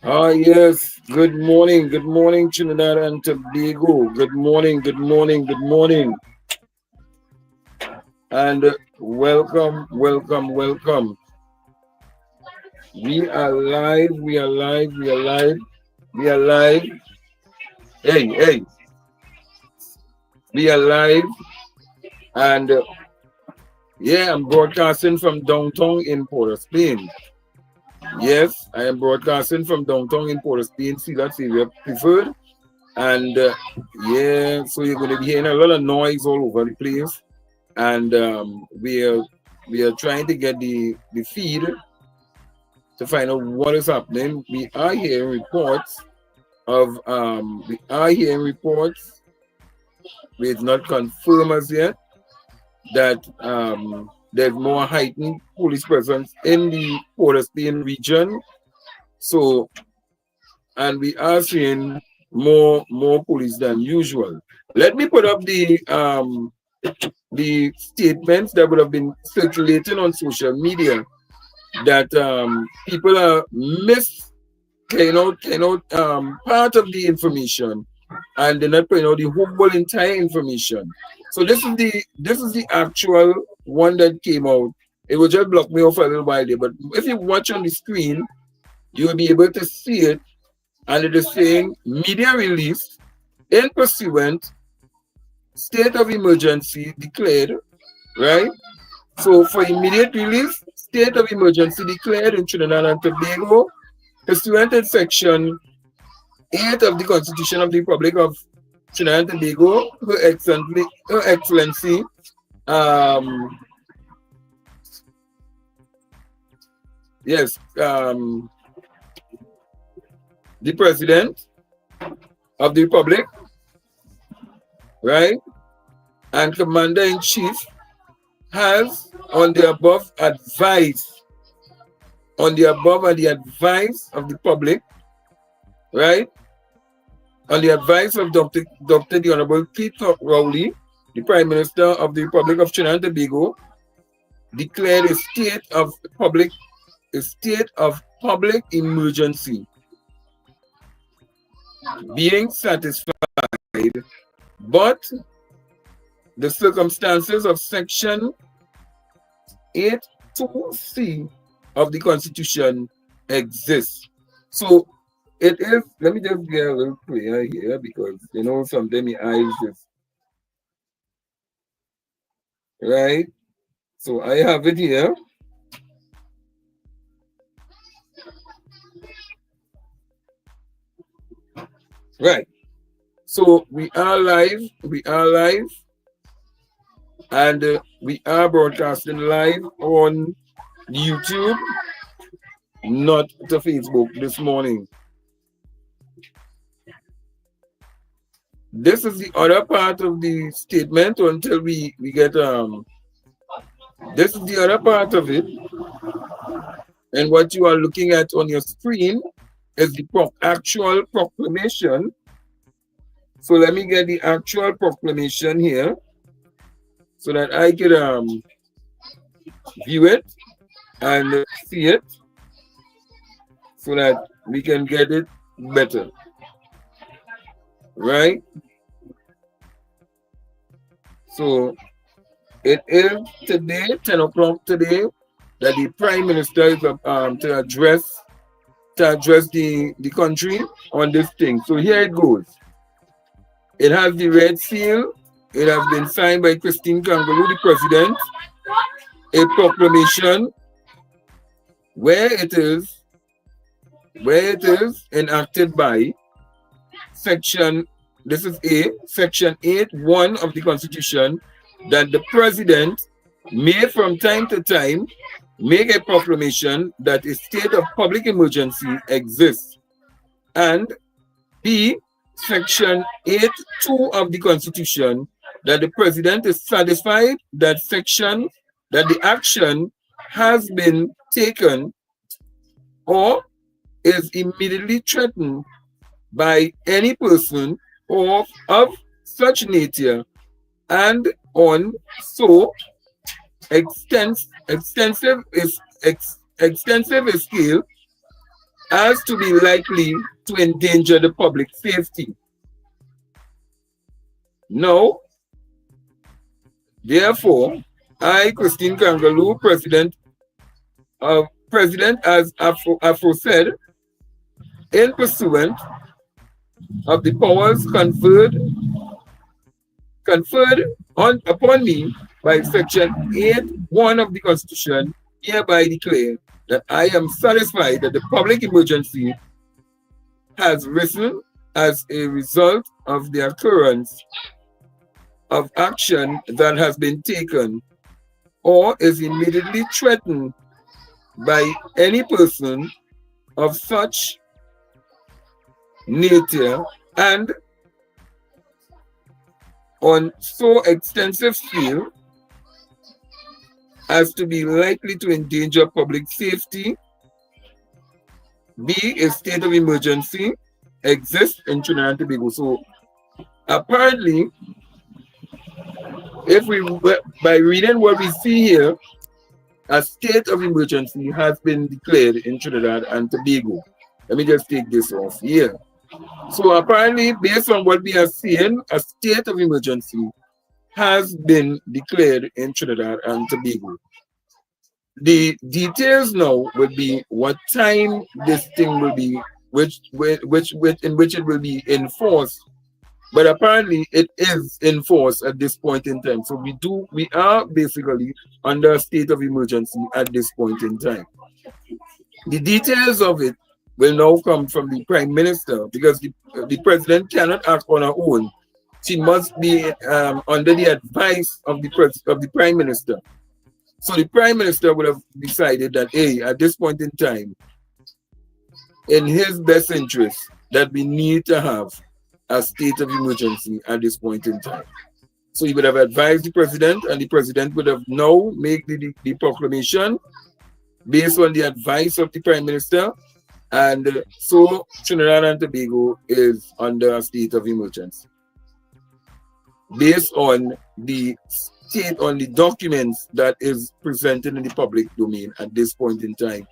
Yes. Good morning, Trinidad and Tobago. Good morning, good morning, good morning. And welcome, welcome, welcome. We are live, we are live, we are live, we are live. Hey, hey, we are live. And yeah, I'm broadcasting from downtown in Port of Spain. Yes, I am broadcasting from downtown in Port of Spain. See, that's area preferred. And yeah, so you're going to be hearing a lot of noise all over the place. And we are trying to get the feed to find out what is happening. We are hearing reports, it's not confirmed as yet, that there's more heightened police presence in the Port of Spain region. So, and we are seeing more police than usual. Let me put up the statements that would have been circulating on social media that people are part of the information, and they're not putting out the whole entire information. So this is the actual one that came out. It will just block me off a little while there, but if you watch on the screen, you will be able to see it, and it is saying media release in pursuant state of emergency declared, right? So for immediate release, state of emergency declared in Trinidad and Tobago, pursuant to Section 8 of the Constitution of the Republic of Trinidad and Tobago, Her Excellency, um, yes, the President of the Republic, right, and Commander in Chief has on the above and the advice of the public, right, on the advice of Dr. the Honorable Keith Rowley, the Prime Minister of the Republic of Trinidad and Tobago, declared a state of public emergency, being satisfied, but the circumstances of Section 8(2)(c) of the Constitution exist. So it is. Let me just get a little clear here, because sometimes my eyes just right. So I have it here. Right. So we are live. We are live. And we are broadcasting live on YouTube, not to Facebook this morning. This is the other part of the statement until we get this is the other part of it. And what you are looking at on your screen is the actual proclamation. So let me get the actual proclamation here so that I can view it and see it, so that we can get it better. Right? So it is today, 10 o'clock today, that the Prime Minister is to address the country on this thing. So here it goes. It has the red seal. It has been signed by Christine Kangaloo, the President. A proclamation where it is enacted by Section 8(1) of the Constitution, that the President may from time to time make a proclamation that a state of public emergency exists. And B, Section 8(2) of the Constitution, that the President is satisfied that the action has been taken or is immediately threatened by any person or of such nature, and on so extensive a scale as to be likely to endanger the public safety. Now, therefore, I, Christine Kangaloo, President as aforesaid, in pursuant of the powers conferred upon me by Section 8(1) of the Constitution, hereby declare that I am satisfied that the public emergency has risen as a result of the occurrence of action that has been taken or is immediately threatened by any person of such nature and on so extensive scale as to be likely to endanger public safety. B, a state of emergency exists in Trinidad and Tobago. So apparently, if we, by reading what we see here, a state of emergency has been declared in Trinidad and Tobago. Let me just take this off here. So apparently, based on what we are seeing, a state of emergency has been declared in Trinidad and Tobago. The details now will be what time this thing will be, in which it will be enforced. But apparently, it is enforced at this point in time. So we are basically under a state of emergency at this point in time. The details of it will now come from the Prime Minister, because the President cannot act on her own. She must be under the advice of the Prime Minister. So the Prime Minister would have decided that, hey, at this point in time, in his best interest, that we need to have a state of emergency at this point in time. So he would have advised the President, and the President would have now made the proclamation based on the advice of the Prime Minister. And so Trinidad and Tobago is under a state of emergency based on the documents that is presented in the public domain at this point in time,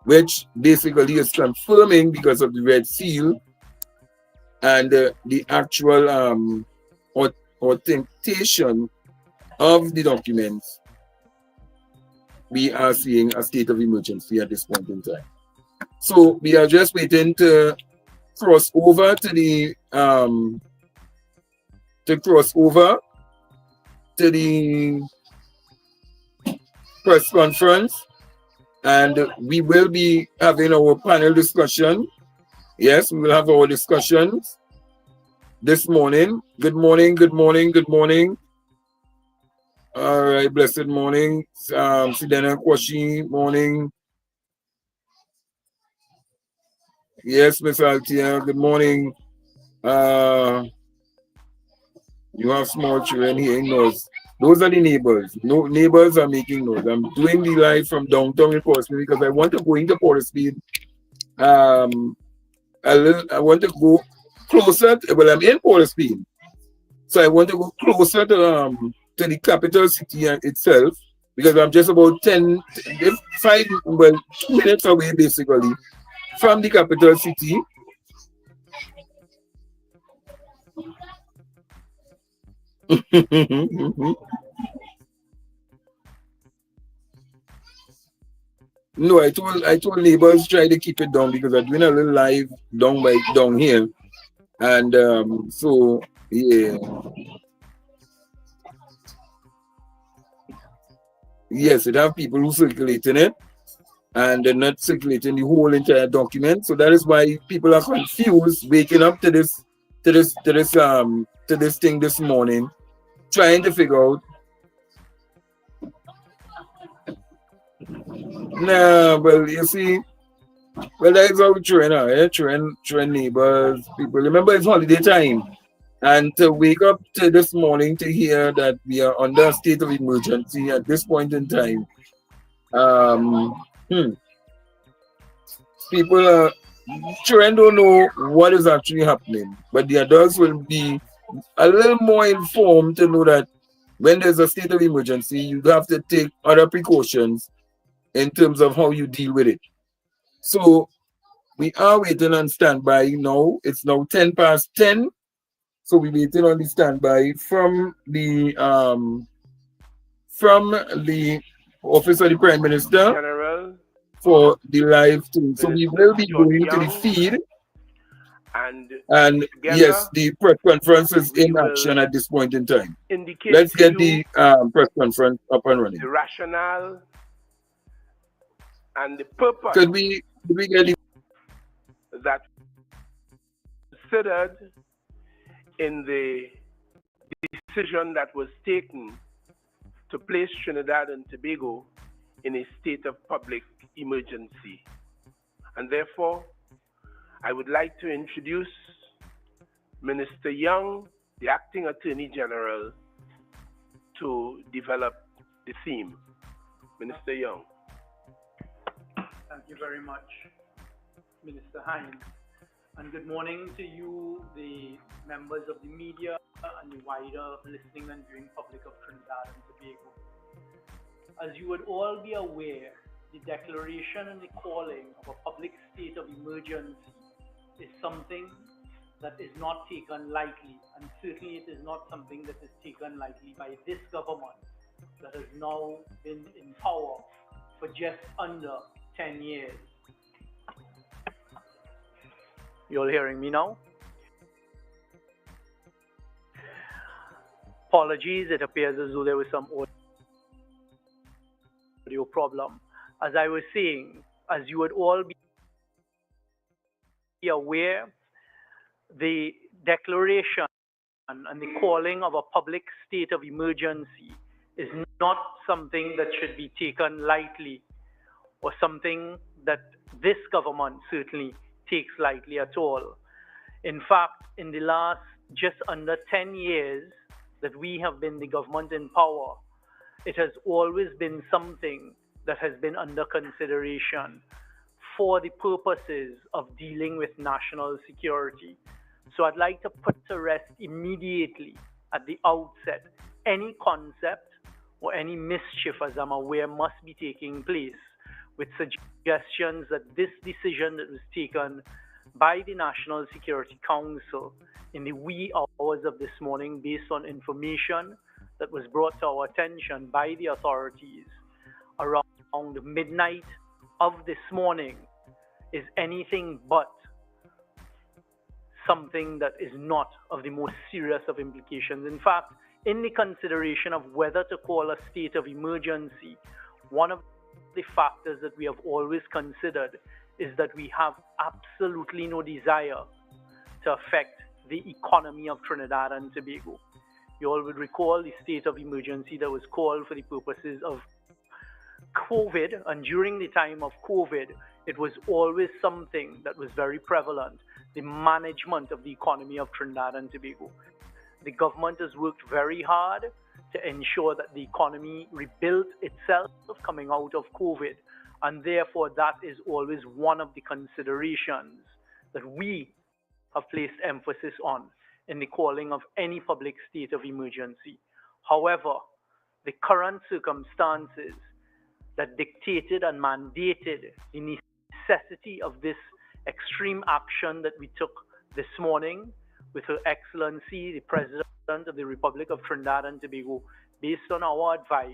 which basically is confirming, because of the Red Seal and the actual authentication of the documents, we are seeing a state of emergency at this point in time. So we are just waiting to cross over to the press conference, and we will be having our panel discussion. Yes, we will have our discussions this morning. Good morning, good morning, good morning. All right, blessed morning. Sidena Kwashi, morning. Yes, Miss Altia, good morning. You have small children hearing noise. Those are the neighbors. No neighbors are making noise. I'm doing the live from downtown in Port Spain because I want to go into Port Spain. I want to go closer. Well, I'm in Port Spain, so I want to go closer to the capital city itself, because I'm just about 2 minutes away, basically, from the capital city. No, I told neighbors try to keep it down, because I'm doing a little live down here, and so yeah. Yes, it have people who circulating it, and they're not circulating the whole entire document. So that is why people are confused waking up to this thing this morning, trying to figure out. Nah, well, you see, well, that is how we train neighbors, people. Remember, it's holiday time. And to wake up to this morning to hear that we are under a state of emergency at this point in time, people children don't know what is actually happening, but the adults will be a little more informed to know that when there's a state of emergency, you have to take other precautions in terms of how you deal with it. So We are waiting on standby now. It's now 10 past 10. So we're waiting on the standby from the Office of the Prime Minister General for the live thing. So we Minister will be George going to the Young, feed, and and yes, together the press conference is we in will action at this point in time. indicate Let's to get you the press conference up and running. the rationale and the purpose Could we get the that considered in the decision that was taken to place Trinidad and Tobago in a state of public emergency. And therefore, I would like to introduce Minister Young, the Acting Attorney General, to develop the theme. Minister Young. Thank you very much, Minister Hines. And good morning to you, the members of the media and the wider listening and viewing public of Trinidad and Tobago. As you would all be aware, the declaration and the calling of a public state of emergency is something that is not taken lightly, and certainly it is not something that is taken lightly by this government that has now been in power for just under 10 years. You all hearing me now? Apologies, it appears as though there was some audio problem. As I was saying, as you would all be aware, the declaration and the calling of a public state of emergency is not something that should be taken lightly, or something that this government certainly takes lightly at all. In fact, in the last just under 10 years that we have been the government in power, it has always been something that has been under consideration for the purposes of dealing with national security. So I'd like to put to rest immediately at the outset any concept or any mischief, as I'm aware, must be taking place with suggestions that this decision that was taken by the National Security Council in the wee hours of this morning, based on information that was brought to our attention by the authorities around midnight of this morning, is anything but something that is not of the most serious of implications. In fact, in the consideration of whether to call a state of emergency, one of the factors that we have always considered is that we have absolutely no desire to affect the economy of Trinidad and Tobago. You all would recall the state of emergency that was called for the purposes of COVID, and during the time of COVID, it was always something that was very prevalent, the management of the economy of Trinidad and Tobago. The government has worked very hard to ensure that the economy rebuilt itself coming out of COVID, and therefore that is always one of the considerations that we have placed emphasis on in the calling of any public state of emergency. However, the current circumstances that dictated and mandated the necessity of this extreme action that we took this morning with Her Excellency, the President of the Republic of Trinidad and Tobago, based on our advice,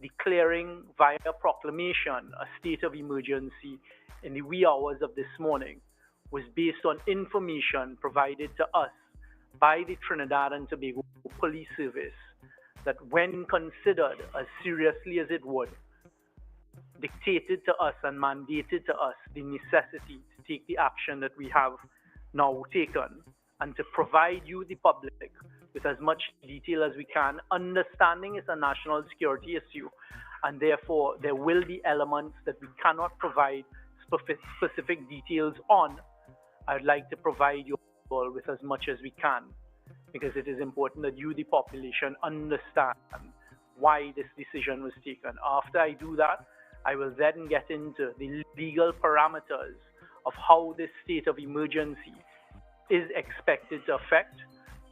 declaring via proclamation a state of emergency in the wee hours of this morning, was based on information provided to us by the Trinidad and Tobago Police Service that, when considered as seriously as it would, dictated to us and mandated to us the necessity to take the action that we have now taken, and to provide you, the public, with as much detail as we can, understanding it's a national security issue, and therefore there will be elements that we cannot provide specific details on. I'd like to provide you all with as much as we can, because it is important that you, the population, understand why this decision was taken. After I do that, I will then get into the legal parameters of how this state of emergency is expected to affect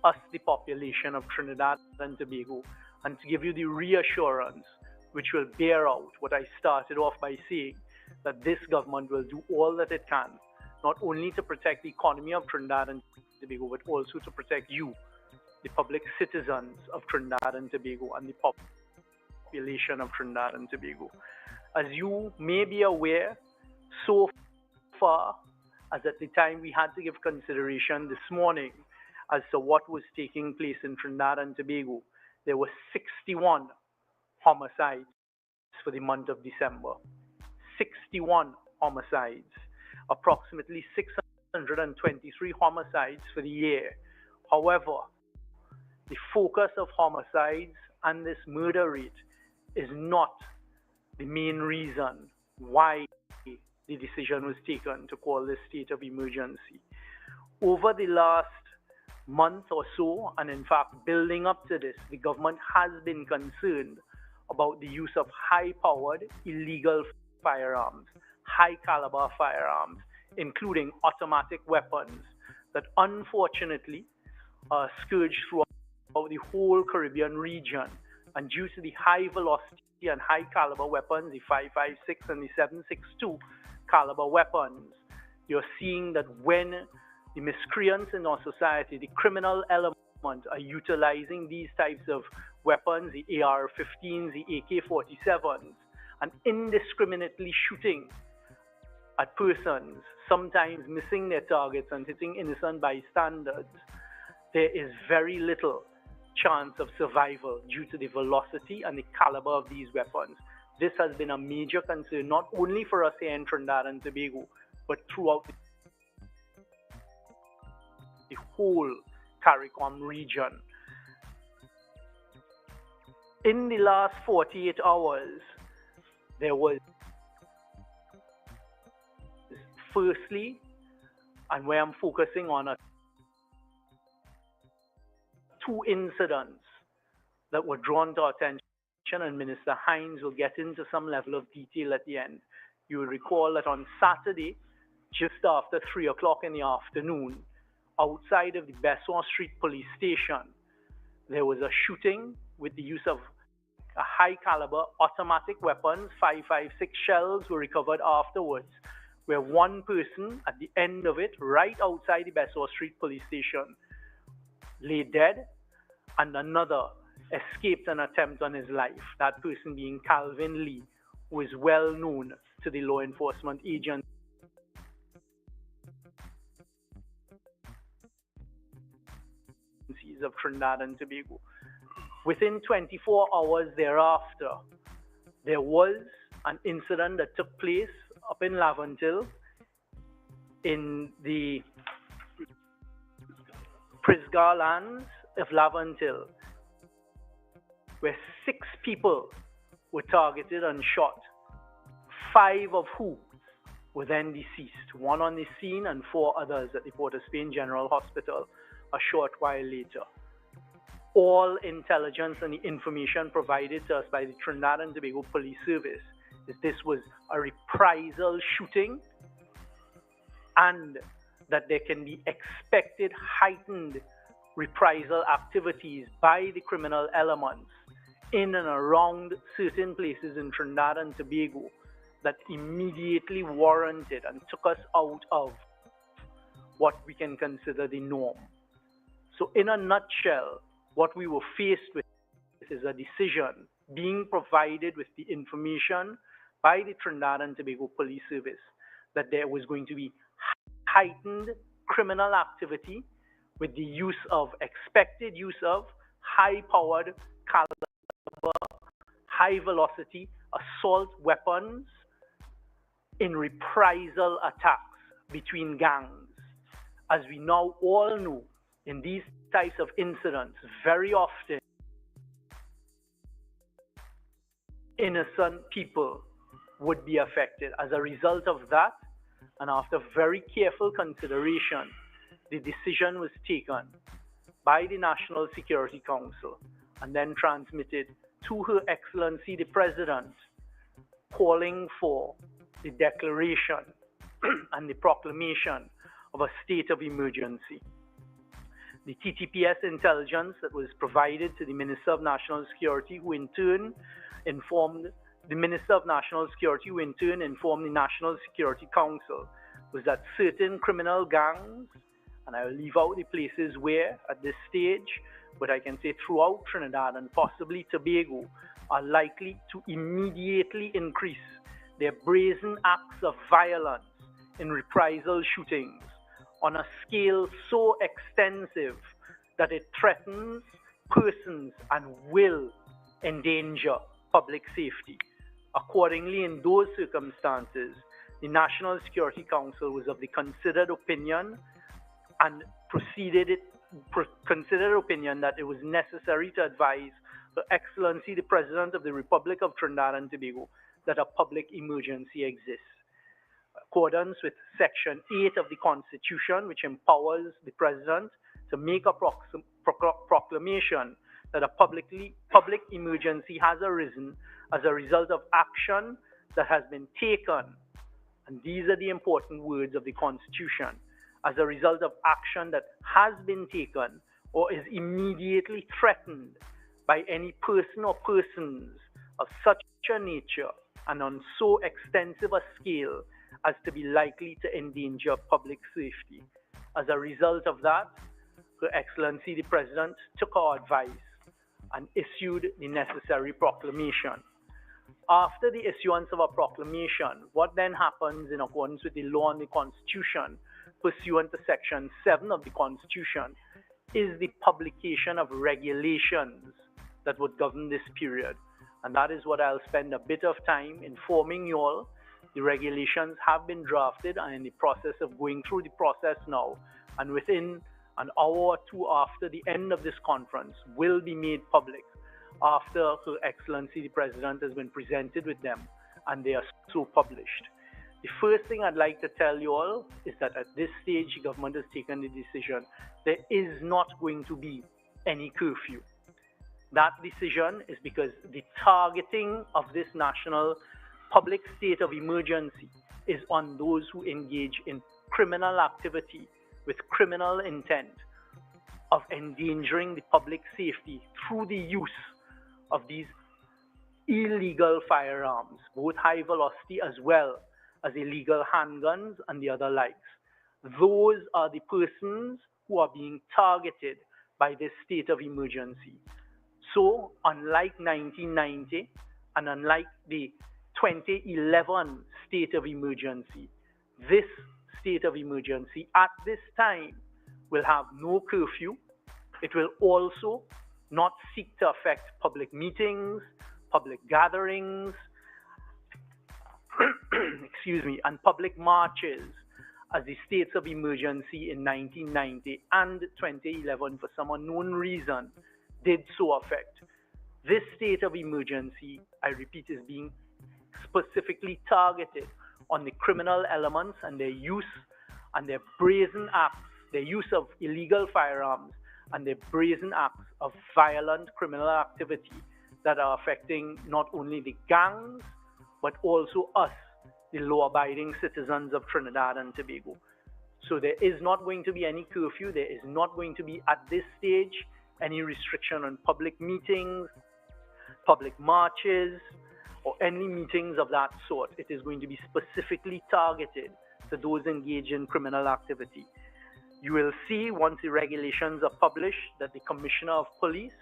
us, the population of Trinidad and Tobago, and to give you the reassurance which will bear out what I started off by saying, that this government will do all that it can not only to protect the economy of Trinidad and Tobago, but also to protect you, the public citizens of Trinidad and Tobago, and the population of Trinidad and Tobago. As you may be aware, so far as at the time we had to give consideration this morning as to what was taking place in Trinidad and Tobago, there were 61 homicides for the month of December. 61 homicides, approximately 623 homicides for the year. However, the focus of homicides and this murder rate is not the main reason why the decision was taken to call this state of emergency. Over the last month or so, and in fact building up to this, the government has been concerned about the use of high-powered illegal firearms, high-caliber firearms, including automatic weapons that unfortunately scourge throughout the whole Caribbean region. And due to the high velocity and high caliber weapons, the 5.56 and the 7.62 caliber weapons, you're seeing that when the miscreants in our society, the criminal element, are utilizing these types of weapons, the AR-15s, the AK-47s, and indiscriminately shooting at persons, sometimes missing their targets and hitting innocent bystanders, there is very little chance of survival due to the velocity and the caliber of these weapons. This has been a major concern, not only for us here in Trinidad and Tobago, but throughout the whole CARICOM region. In the last 48 hours, there was, firstly, and where I'm focusing on, two incidents that were drawn to our attention, and Minister Hines will get into some level of detail at the end. You will recall that on Saturday, just after 3 o'clock in the afternoon, outside of the Bessemer Street Police Station, there was a shooting with the use of a high-caliber automatic weapons. 5.56 shells were recovered afterwards, where one person at the end of it, right outside the Bessemer Street Police Station, lay dead, and another escaped an attempt on his life, that person being Calvin Lee, who is well known to the law enforcement agencies of Trinidad and Tobago. Within 24 hours thereafter, there was an incident that took place up in Laventille, in the Prisgar lands of Laventille, where 6 people were targeted and shot, 5 of whom were then deceased, 1 on the scene and 4 others at the Port of Spain General Hospital a short while later. All intelligence and the information provided to us by the Trinidad and Tobago Police Service is this was a reprisal shooting, and that there can be expected heightened reprisal activities by the criminal elements in and around certain places in Trinidad and Tobago that immediately warranted and took us out of what we can consider the norm. So in a nutshell, what we were faced with is a decision being provided with the information by the Trinidad and Tobago Police Service that there was going to be heightened criminal activity with the expected use of high-powered caliber, high-velocity assault weapons in reprisal attacks between gangs. As we now all know, in these types of incidents, very often innocent people would be affected. As a result of that, and after very careful consideration, the decision was taken by the National Security Council and then transmitted to Her Excellency the President, calling for the declaration and the proclamation of a state of emergency. The TTPS intelligence that was provided to the Minister of National Security, who in turn informed the Minister of National Security, who in turn informed the National Security Council, was that certain criminal gangs, and I'll leave out the places where at this stage, but I can say throughout Trinidad and possibly Tobago, are likely to immediately increase their brazen acts of violence in reprisal shootings on a scale so extensive that it threatens persons and will endanger public safety. Accordingly, in those circumstances, the National Security Council was of the considered opinion and considered opinion that it was necessary to advise Her Excellency the President of the Republic of Trinidad and Tobago that a public emergency exists. Accordance with Section 8 of the Constitution, which empowers the President to make a proclamation that a public emergency has arisen as a result of action that has been taken, and these are the important words of the Constitution, as a result of action that has been taken or is immediately threatened by any person or persons of such a nature and on so extensive a scale as to be likely to endanger public safety. As a result of that, Her Excellency the President took our advice and issued the necessary proclamation. After the issuance of a proclamation, what then happens in accordance with the law and the Constitution, pursuant to Section 7 of the Constitution, is the publication of regulations that would govern this period. And that is what I'll spend a bit of time informing you all. The regulations have been drafted and in the process of going through the process now, and within an hour or two after the end of this conference will be made public after Her Excellency the President has been presented with them and they are so published. The first thing I'd like to tell you all is that at this stage, the government has taken the decision there is not going to be any curfew. That decision is because the targeting of this national public state of emergency is on those who engage in criminal activity with criminal intent of endangering the public safety through the use of these illegal firearms, both high velocity as well as illegal handguns and the other likes. Those are the persons who are being targeted by this state of emergency. So, unlike 1990 and unlike the 2011 state of emergency, this state of emergency at this time will have no curfew. It will also not seek to affect public meetings, public gatherings, and public marches, as the states of emergency in 1990 and 2011, for some unknown reason, did so affect. This state of emergency, I repeat, is being specifically targeted on the criminal elements and their use and their brazen acts, their use of illegal firearms and their brazen acts of violent criminal activity that are affecting not only the gangs, but also us, the law-abiding citizens of Trinidad and Tobago. So there is not going to be any curfew. There is not going to be, at this stage, any restriction on public meetings, public marches, or any meetings of that sort. It is going to be specifically targeted to those engaged in criminal activity. You will see once the regulations are published that the Commissioner of Police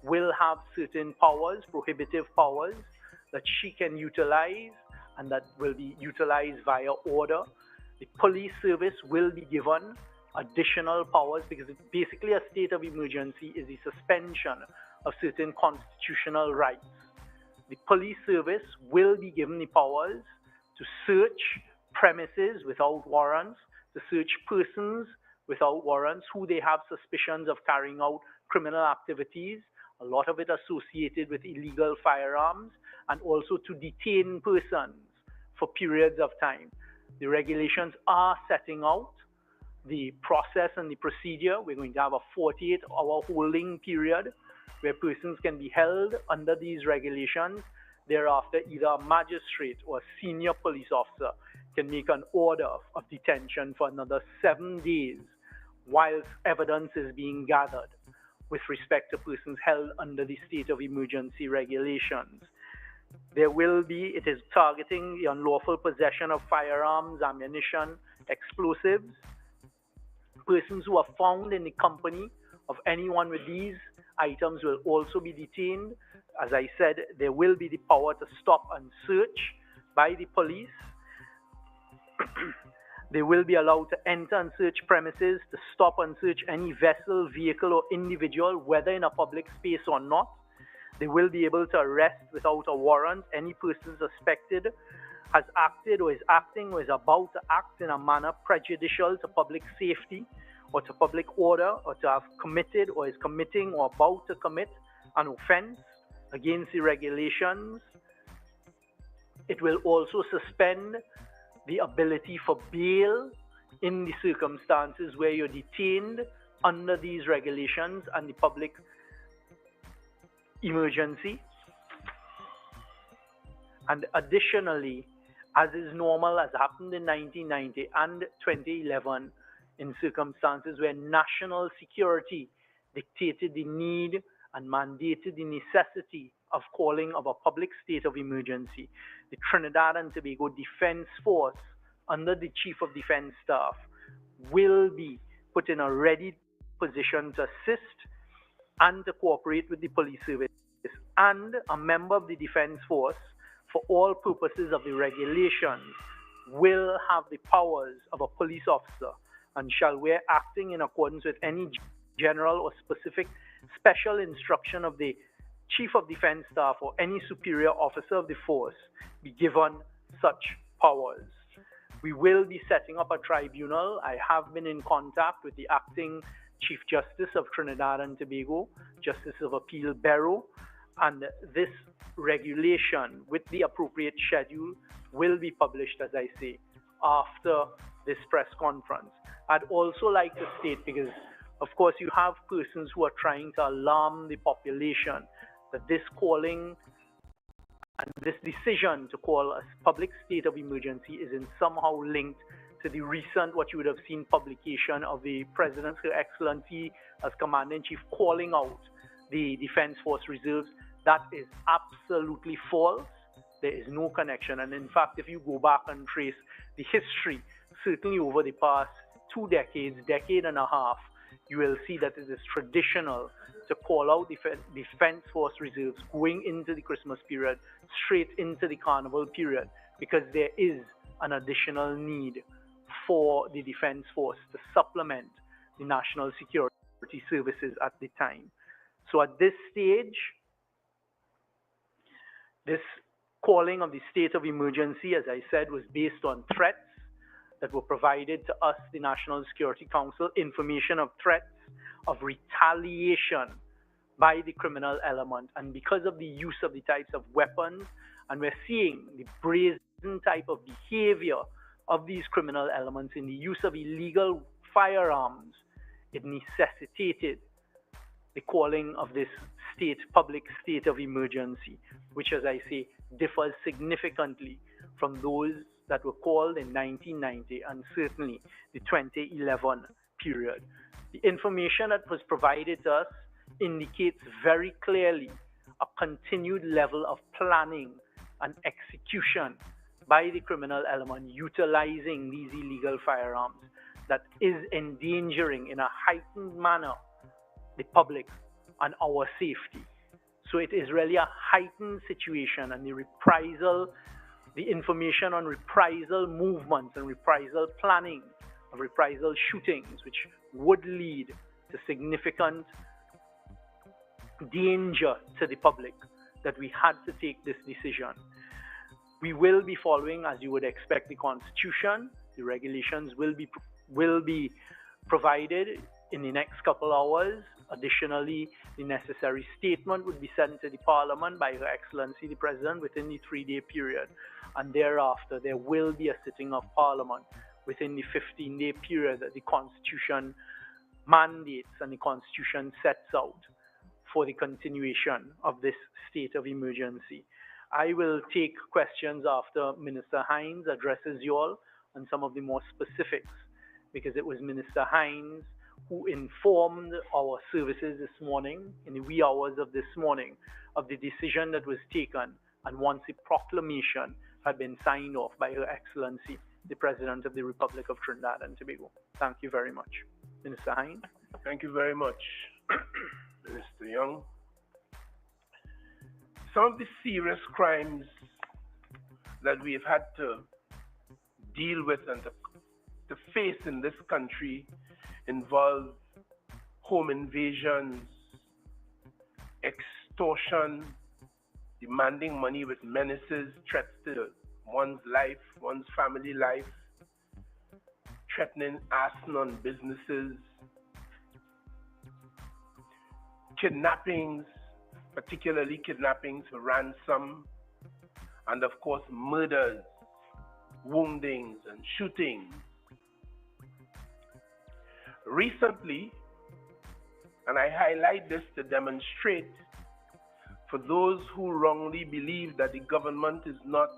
will have certain powers, prohibitive powers, that she can utilize and that will be utilized via order. The police service will be given additional powers because basically a state of emergency is the suspension of certain constitutional rights. The police service will be given the powers to search premises without warrants, to search persons without warrants who they have suspicions of carrying out criminal activities, a lot of it associated with illegal firearms, and also to detain persons for periods of time. The regulations are setting out the process and the procedure. We're going to have a 48-hour holding period where persons can be held under these regulations. Thereafter, either a magistrate or a senior police officer can make an order of detention for another 7 days whilst evidence is being gathered with respect to persons held under the state of emergency regulations. It is targeting the unlawful possession of firearms, ammunition, explosives. Persons who are found in the company of anyone with these items will also be detained. As I said, there will be the power to stop and search by the police. They will be allowed to enter and search premises, to stop and search any vessel, vehicle, or individual, whether in a public space or not. They will be able to arrest without a warrant any person suspected has acted or is acting or is about to act in a manner prejudicial to public safety or to public order, or to have committed or is committing or about to commit an offense against the regulations. It will also suspend the ability for bail in the circumstances where you're detained under these regulations and the public emergency. And additionally, as is normal, as happened in 1990 and 2011, in circumstances where national security dictated the need and mandated the necessity of calling of a public state of emergency, the Trinidad and Tobago Defense Force, under the Chief of Defense Staff, will be put in a ready position to assist and to cooperate with the police service. And a member of the Defense Force, for all purposes of the regulations, will have the powers of a police officer and shall, where acting in accordance with any general or specific special instruction of the Chief of Defense Staff or any superior officer of the force, be given such powers. We will be setting up a tribunal. I have been in contact with the acting Chief Justice of Trinidad and Tobago, Justice of Appeal Barrow, and this regulation with the appropriate schedule will be published, as I say, after this press conference. I'd also like to state, because of course you have persons who are trying to alarm the population, that this calling and this decision to call a public state of emergency is in somehow linked to the recent, what you would have seen, publication of the President's Her Excellency as Commander-in-Chief calling out the Defense Force Reserves. That is absolutely false. There is no connection. And in fact, if you go back and trace the history, certainly over the past 2 decades, decade and a half, you will see that it is traditional to call out Defense Force Reserves going into the Christmas period, straight into the Carnival period, because there is an additional need for the Defense Force to supplement the national security services at the time. So at this stage, this calling of the state of emergency, as I said, was based on threats that were provided to us, the National Security Council, information of threats of retaliation by the criminal element. And because of the use of the types of weapons, and we're seeing the brazen type of behavior of these criminal elements in the use of illegal firearms, it necessitated the calling of this public state of emergency, which, as I say, differs significantly from those that were called in 1990 and certainly the 2011 period. The information that was provided to us indicates very clearly a continued level of planning and execution by the criminal element utilizing these illegal firearms that is endangering in a heightened manner the public and our safety. So it is really a heightened situation, and the information on reprisal movements and reprisal planning of reprisal shootings, which would lead to significant danger to the public, that we had to take this decision. We will be following, as you would expect, the Constitution. The regulations will be provided in the next couple hours. Additionally, the necessary statement would be sent to the Parliament by Her Excellency the President within the 3-day period. And thereafter, there will be a sitting of Parliament within the 15-day period that the Constitution mandates and the Constitution sets out for the continuation of this state of emergency. I will take questions after Minister Hines addresses you all on some of the more specifics, because it was Minister Hines who informed our services this morning, in the wee hours of this morning, of the decision that was taken and once a proclamation had been signed off by Her Excellency, the President of the Republic of Trinidad and Tobago. Thank you very much. Minister Hine. Thank you very much, Minister Young. Some of the serious crimes that we have had to deal with and to face in this country involve home invasions, extortion, demanding money with menaces, threats to one's life, one's family life, threatening arson on businesses, kidnappings, particularly kidnappings for ransom, and of course murders, woundings, and shootings. Recently, and I highlight this to demonstrate for those who wrongly believe that the government is not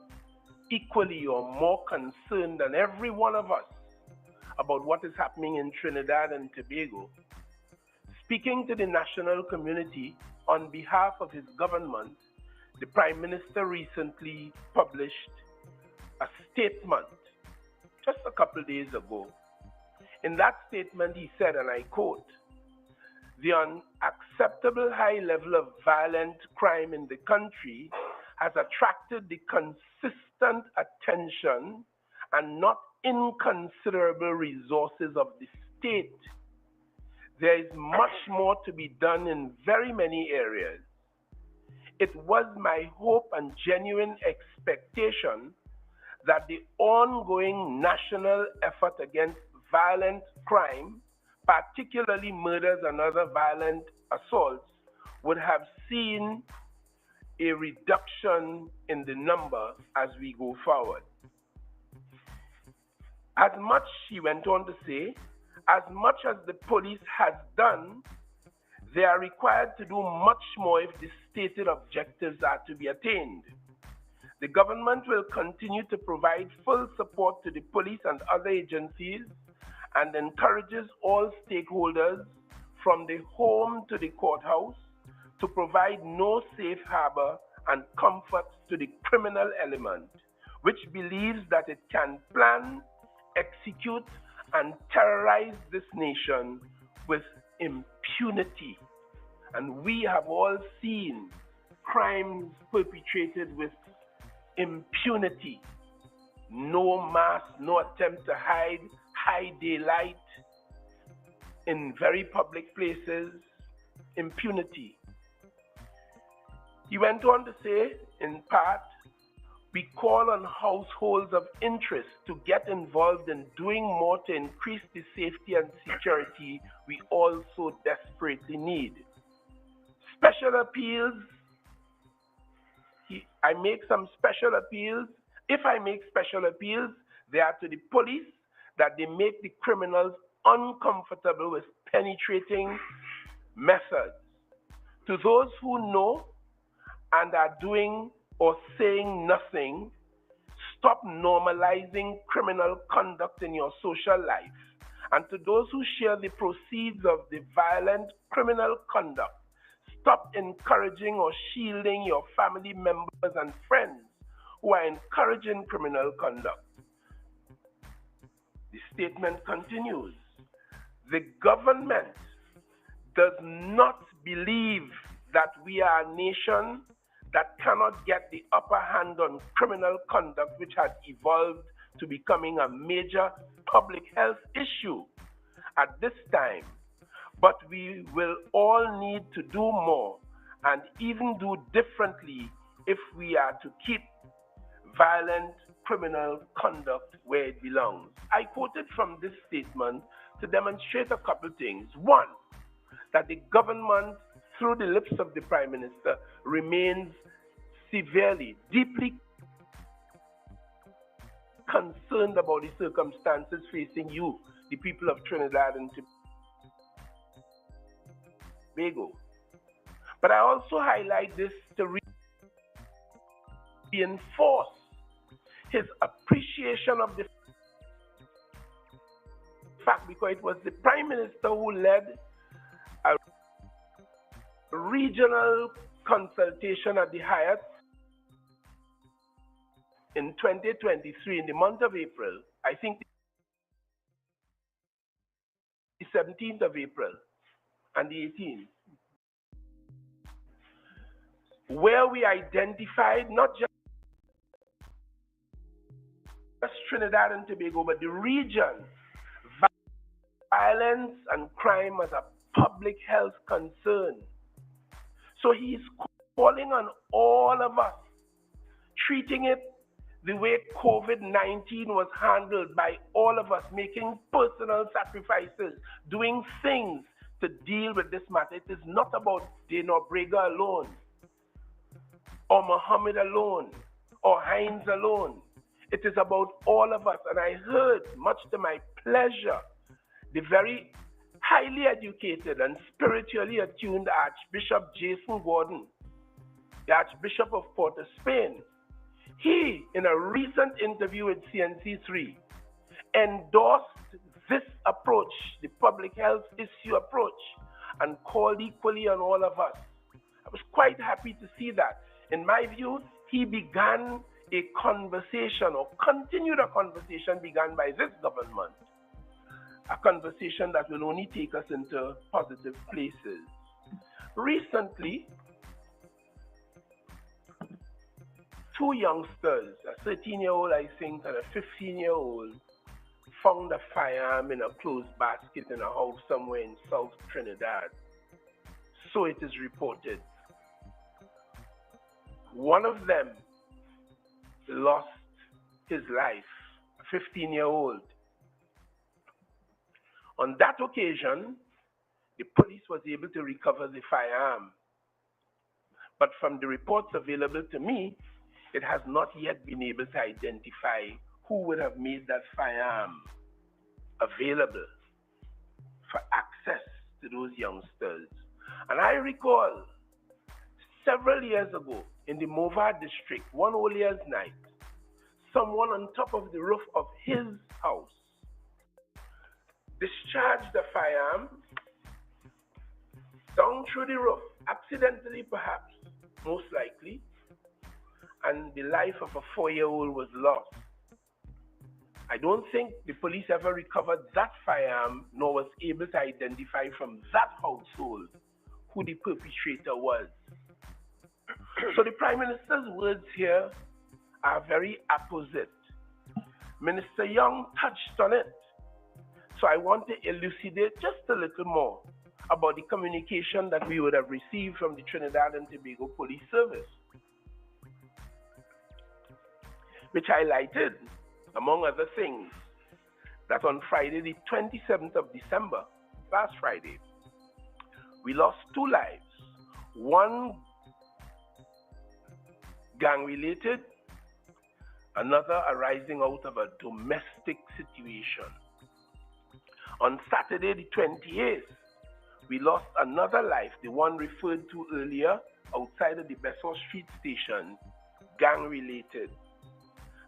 equally or more concerned than every one of us about what is happening in Trinidad and Tobago, speaking to the national community on behalf of his government, the Prime Minister recently published a statement just a couple days ago. In that statement, he said, and I quote, "The unacceptable high level of violent crime in the country has attracted the consistent attention and not inconsiderable resources of the state. There is much more to be done in very many areas. It was my hope and genuine expectation that the ongoing national effort against violent crime, particularly murders and other violent assaults, would have seen a reduction in the number as we go forward." As much, he went on to say, as much as the police has done, they are required to do much more if the stated objectives are to be attained. The government will continue to provide full support to the police and other agencies and encourages all stakeholders from the home to the courthouse to provide no safe harbor and comfort to the criminal element, which believes that it can plan, execute, and terrorize this nation with impunity. And we have all seen crimes perpetrated with impunity. No mask, no attempt to hide, high daylight in very public places, impunity. He went on to say, in part, we call on households of interest to get involved in doing more to increase the safety and security we all so desperately need. Special appeals, I make some special appeals. If I make special appeals, they are to the police, that they make the criminals uncomfortable with penetrating methods. To those who know and are doing or saying nothing, stop normalizing criminal conduct in your social life. And to those who share the proceeds of the violent criminal conduct, stop encouraging or shielding your family members and friends who are encouraging criminal conduct. The statement continues, the government does not believe that we are a nation that cannot get the upper hand on criminal conduct, which has evolved to becoming a major public health issue at this time. But we will all need to do more and even do differently if we are to keep violent criminal conduct where it belongs. I quoted from this statement to demonstrate a couple things. One, that the government, through the lips of the Prime Minister, remains severely, deeply concerned about the circumstances facing you, the people of Trinidad and Tobago. But I also highlight this to reinforce his appreciation of the fact, because it was the Prime Minister who led a regional consultation at the Hyatt in 2023, in the month of April, I think the 17th of April and the 18th, where we identified not just Trinidad and Tobago, but the region, violence and crime as a public health concern. So he's calling on all of us, treating it the way COVID-19 was handled by all of us, making personal sacrifices, doing things to deal with this matter. It is not about Dana Brega alone, or Mohammed alone, or Hines alone. It is about all of us. And I heard, much to my pleasure, the very highly educated and spiritually attuned Archbishop Jason Gordon, the Archbishop of Port of Spain. He, in a recent interview with CNC3, endorsed this approach, the public health issue approach, and called equally on all of us. I was quite happy to see that. In my view, he began a conversation, or continued a conversation begun by this government, a conversation that will only take us into positive places. Recently, two youngsters, a 13-year-old, I think, and a 15-year-old, found a firearm in a closed basket in a house somewhere in South Trinidad. So it is reported. One of them lost his life, a 15-year-old. On that occasion, the police was able to recover the firearm. But from the reports available to me, it has not yet been able to identify who would have made that firearm available for access to those youngsters. And I recall several years ago in the Mova district, one All Year's night, someone on top of the roof of his house discharged the firearm down through the roof, accidentally perhaps, most likely, and the life of a 4-year-old was lost. I don't think the police ever recovered that firearm, nor was able to identify from that household who the perpetrator was. So the Prime Minister's words here are very apposite. Minister Young touched on it. So I want to elucidate just a little more about the communication that we would have received from the Trinidad and Tobago Police Service, which highlighted, among other things, that on Friday, the 27th of December, last Friday, we lost 2 lives. One gang-related, another arising out of a domestic situation. On Saturday, the 28th, we lost another life, the one referred to earlier, outside of the Besson Street station, gang-related.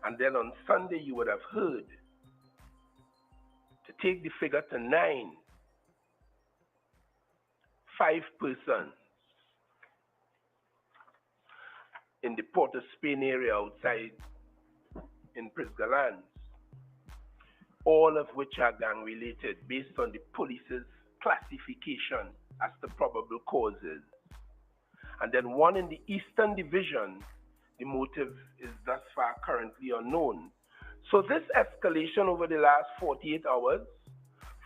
And then on Sunday, you would have heard, to take the figure to 9, 5 persons in the Port of Spain area outside in Prisgalands, all of which are gang-related based on the police's classification as the probable causes. And then one in the Eastern Division, the motive is thus far currently unknown. So this escalation over the last 48 hours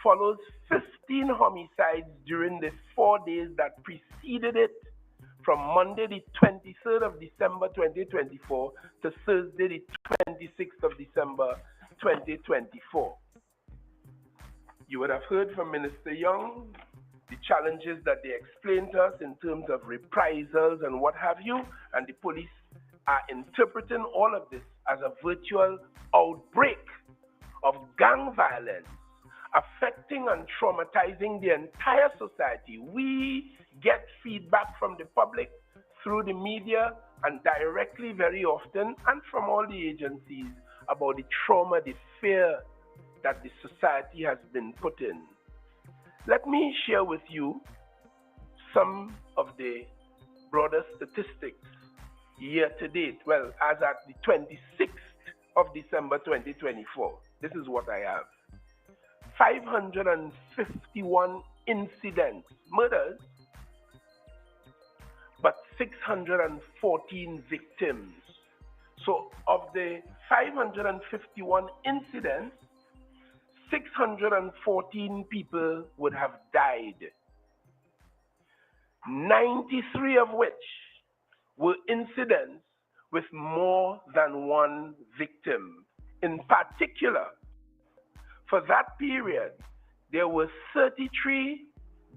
follows 15 homicides during the 4 days that preceded it, from Monday the 23rd of December 2024 to Thursday the 26th of December 2024. You would have heard from Minister Young the challenges that they explained to us in terms of reprisals and what have you, and the police are interpreting all of this as a virtual outbreak of gang violence affecting and traumatizing the entire society. We get feedback from the public through the media and directly very often, and from all the agencies, about the trauma, the fear that the society has been put in. Let me share with you some of the broader statistics year to date. Well, as at the 26th of December 2024. This is what I have. 551 incidents, murders, but 614 victims. So of the 551 incidents, 614 people would have died, 93 of which were incidents with more than one victim. In particular, for that period, there were 33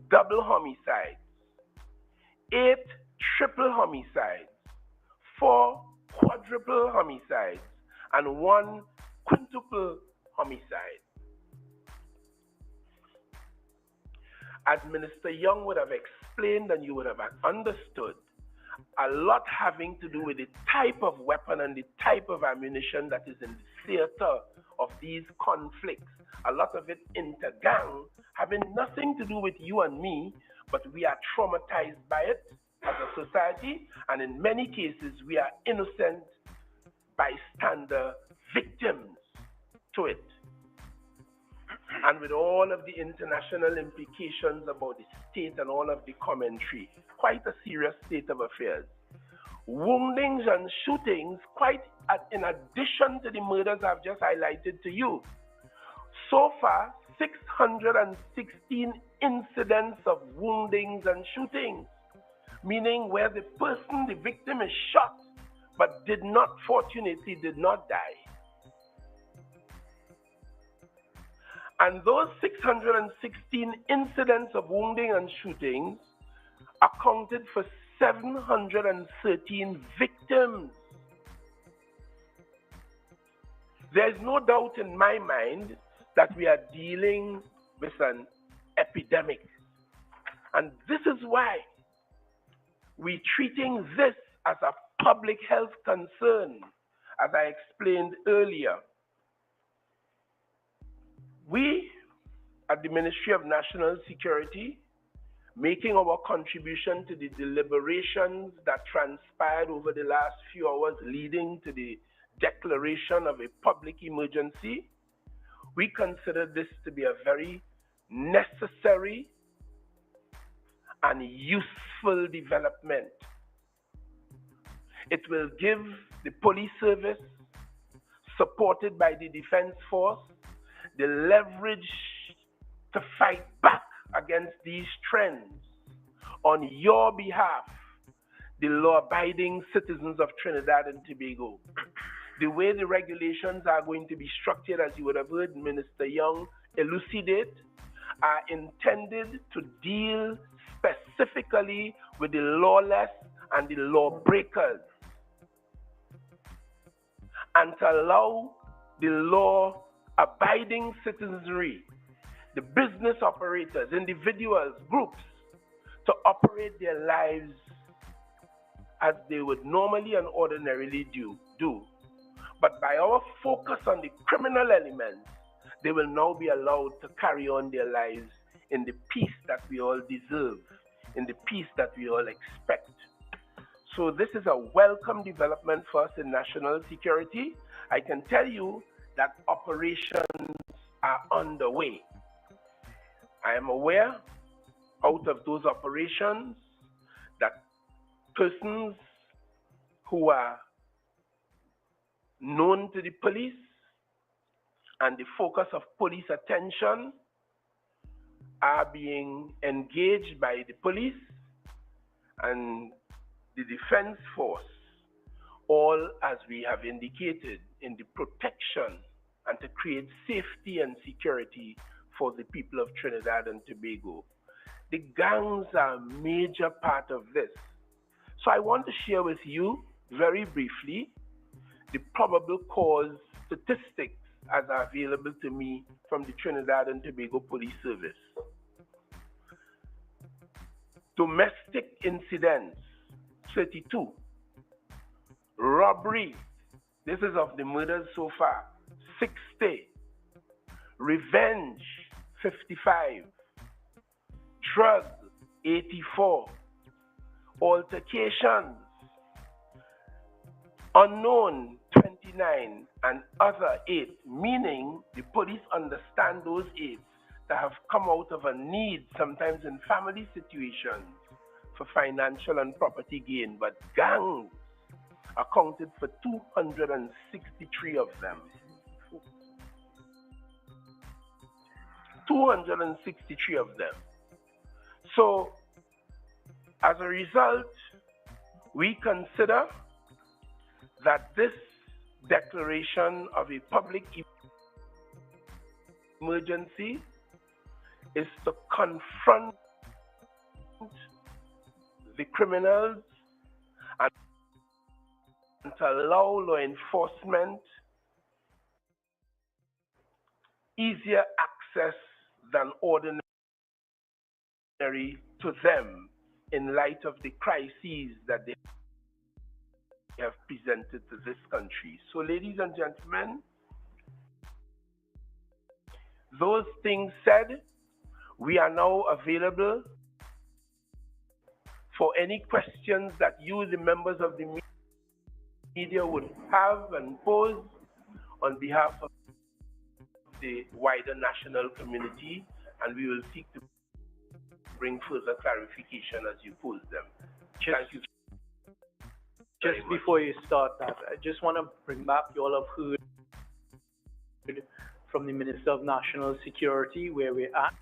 double homicides, 8 triple homicides, 4 quadruple homicides, and 1 quintuple homicide. As Minister Young would have explained and you would have understood, a lot having to do with the type of weapon and the type of ammunition that is in the theater of these conflicts. A lot of it inter-gang, having nothing to do with you and me, but we are traumatized by it as a society, and in many cases we are innocent bystander victims to it. And with all of the international implications about the state and all of the commentary, quite a serious state of affairs. Woundings and shootings, quite in addition to the murders I've just highlighted to you. So far, 616 incidents of woundings and shootings, meaning where the person, the victim, is shot, but fortunately did not die. And those 616 incidents of wounding and shootings accounted for 713 victims. There is no doubt in my mind that we are dealing with an epidemic. And this is why we're treating this as a public health concern, as I explained earlier. We, at the Ministry of National Security, making our contribution to the deliberations that transpired over the last few hours leading to the declaration of a public emergency, we consider this to be a very necessary and useful development. It will give the police service, supported by the Defense Force, the leverage to fight back against these trends on your behalf, the law-abiding citizens of Trinidad and Tobago. The way the regulations are going to be structured, as you would have heard Minister Young elucidate, are intended to deal specifically with the lawless and the lawbreakers, and to allow the law-abiding citizenry, the business operators, individuals, groups, to operate their lives as they would normally and ordinarily do. But by our focus on the criminal elements, they will now be allowed to carry on their lives in the peace that we all deserve, in the peace that we all expect. So this is a welcome development for us in national security. I can tell you that operations are underway. I am aware, out of those operations, that persons who are known to the police and the focus of police attention are being engaged by the police and the Defense Force, all as we have indicated in the protection and to create safety and security for the people of Trinidad and Tobago. The gangs are a major part of this. So I want to share with you very briefly the probable cause statistics as are available to me from the Trinidad and Tobago Police Service. Domestic incidents, 32. Robbery, this is of the murders so far, 60. Revenge, 55. Drug, 84. Altercations, unknown, 26. 29 and other aids, meaning the police understand those aids that have come out of a need, sometimes in family situations, for financial and property gain, but gangs accounted for 263 of them. 263 of them. So, as a result, we consider that this declaration of a public emergency is to confront the criminals and to allow law enforcement easier access than ordinary to them in light of the crises that they have presented to this country. So, ladies and gentlemen, those things said, we are now available for any questions that you, the members of the media, would have and pose on behalf of the wider national community, and we will seek to bring further clarification as you pose them. Thank you. Just before you start that, I just want to bring back, you all have heard from the Minister of National Security where we're at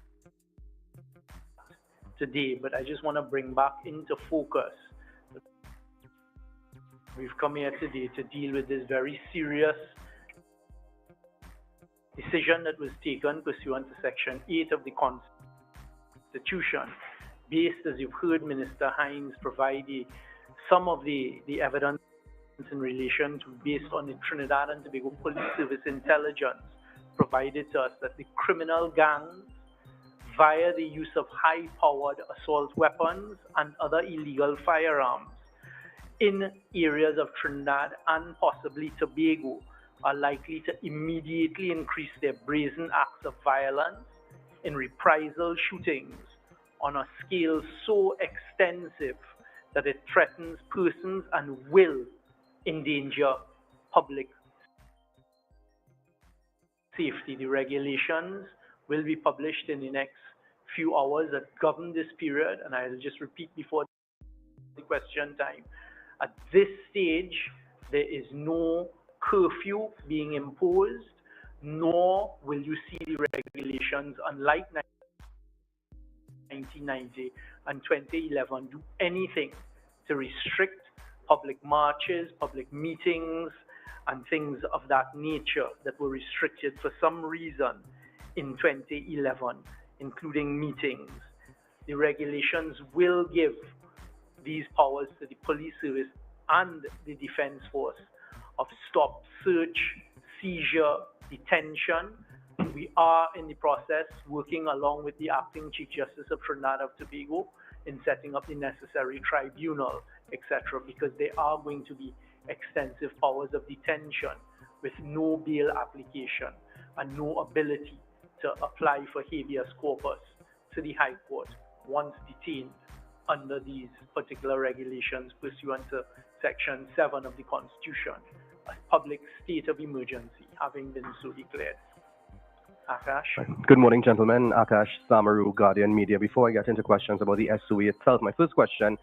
today, but I just want to bring back into focus. We've come here today to deal with this very serious decision that was taken pursuant to Section 8 of the Constitution, based, as you've heard Minister Hines provide some of the evidence in relation to, based on the Trinidad and Tobago Police Service intelligence provided to us, that the criminal gangs, via the use of high-powered assault weapons and other illegal firearms in areas of Trinidad and possibly Tobago, are likely to immediately increase their brazen acts of violence in reprisal shootings on a scale so extensive that it threatens persons and will endanger public safety. The regulations will be published in the next few hours that govern this period, and I'll just repeat before the question time. At this stage, there is no curfew being imposed, nor will you see the regulations, unlike 1990 and 2011, do anything to restrict public marches, public meetings, and things of that nature that were restricted for some reason in 2011, including meetings. The regulations will give these powers to the police service and the defense force of stop, search, seizure, detention. We are in the process working along with the Acting Chief Justice of Trinidad and Tobago in setting up the necessary tribunal, etc., because there are going to be extensive powers of detention with no bail application and no ability to apply for habeas corpus to the High Court once detained under these particular regulations pursuant to Section 7 of the Constitution, a public state of emergency having been so declared. Akash. Good morning, gentlemen. Akash Samaru, Guardian Media. Before I get into questions about the SOE itself, my first question,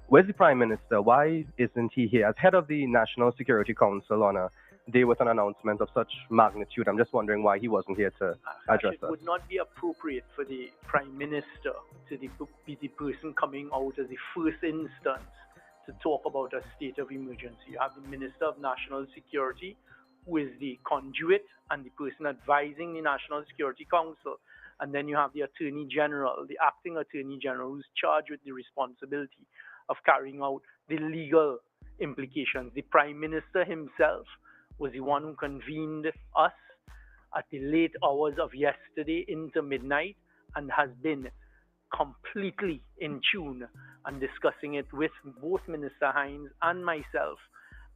where's the Prime Minister? Why isn't he here? As head of the National Security Council on a day with an announcement of such magnitude, I'm just wondering why he wasn't here to address us. It would not be appropriate for the Prime Minister to be the person coming out as the first instance to talk about a state of emergency. You have the Minister of National Security, who is the conduit and the person advising the National Security Council. And then you have the Attorney General, the Acting Attorney General, who's charged with the responsibility of carrying out the legal implications. The Prime Minister himself was the one who convened us at the late hours of yesterday into midnight and has been completely in tune and discussing it with both Minister Hines and myself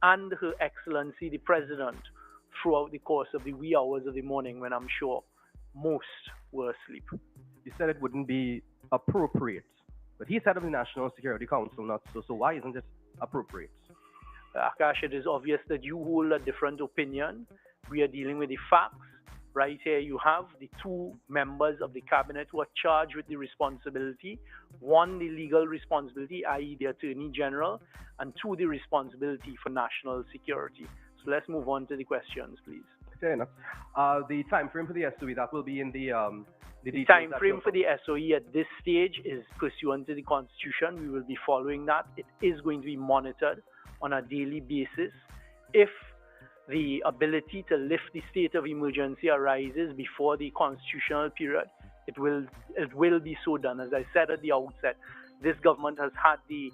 and Her Excellency the President throughout the course of the wee hours of the morning when I'm sure most were asleep. You said it wouldn't be appropriate, but he's head of the National Security Council, not so. So why isn't it appropriate? Akash, it is obvious that you hold a different opinion. We are dealing with the facts. Right here, you have the two members of the cabinet who are charged with the responsibility. One, the legal responsibility, i.e. the Attorney General, and two, the responsibility for national security. So let's move on to the questions, please. Fair enough. The time frame for the SOE, that will be in the time frame for the SOE at this stage is pursuant to the Constitution. We will be following that. It is going to be monitored on a daily basis. If the ability to lift the state of emergency arises before the constitutional period, it will be so done. As I said at the outset, this government has had the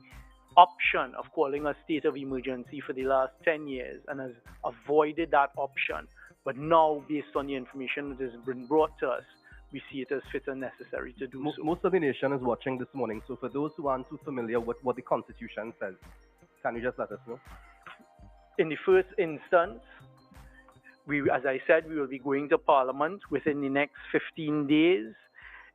option of calling a state of emergency for the last 10 years and has avoided that option. But now, based on the information that has been brought to us, we see it as fit and necessary to do so. Most of the nation is watching this morning, so for those who aren't too familiar with what the Constitution says, can you just let us know? In the first instance, as I said, we will be going to Parliament within the next 15 days.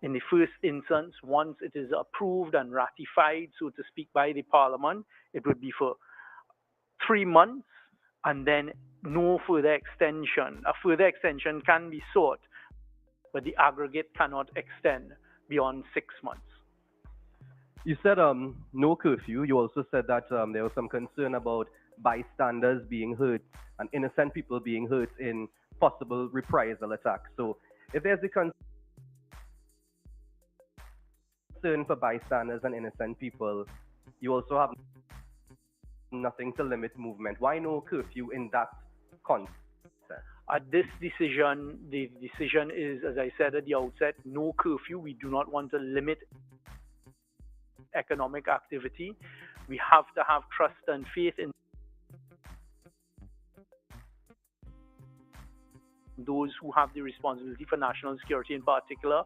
In the first instance, once it is approved and ratified, so to speak, by the Parliament, it would be for 3 months and then no further extension. A further extension can be sought, but the aggregate cannot extend beyond 6 months. You said no curfew. You also said that there was some concern about bystanders being hurt and innocent people being hurt in possible reprisal attacks. So if there's a concern for bystanders and innocent people, you also have nothing to limit movement. Why no curfew in that context? At this decision, the decision is, as I said at the outset, no curfew. We do not want to limit economic activity. We have to have trust and faith in those who have the responsibility for national security, in particular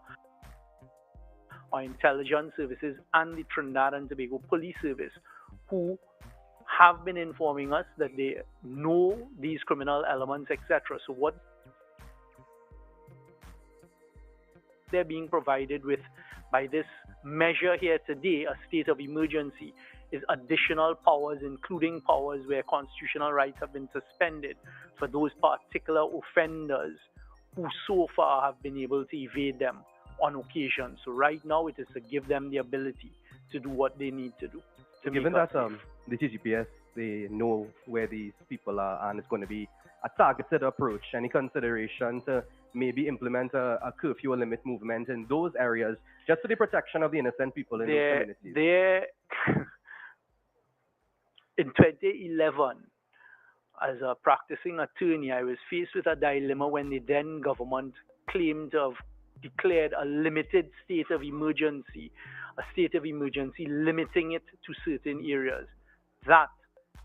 our intelligence services and the Trinidad and Tobago Police Service, who have been informing us that they know these criminal elements, etc. So what they're being provided with by this measure here today, a state of emergency, is additional powers, including powers where constitutional rights have been suspended for those particular offenders who so far have been able to evade them on occasion. So right now it is to give them the ability to do what they need to do. So given that the TGPS, they know where these people are and it's going to be a targeted approach, any consideration to maybe implement a curfew or limit movement in those areas just for the protection of the innocent people in those communities? In 2011, as a practicing attorney, I was faced with a dilemma when the then government claimed to have declared a limited state of emergency, limiting it to certain areas. That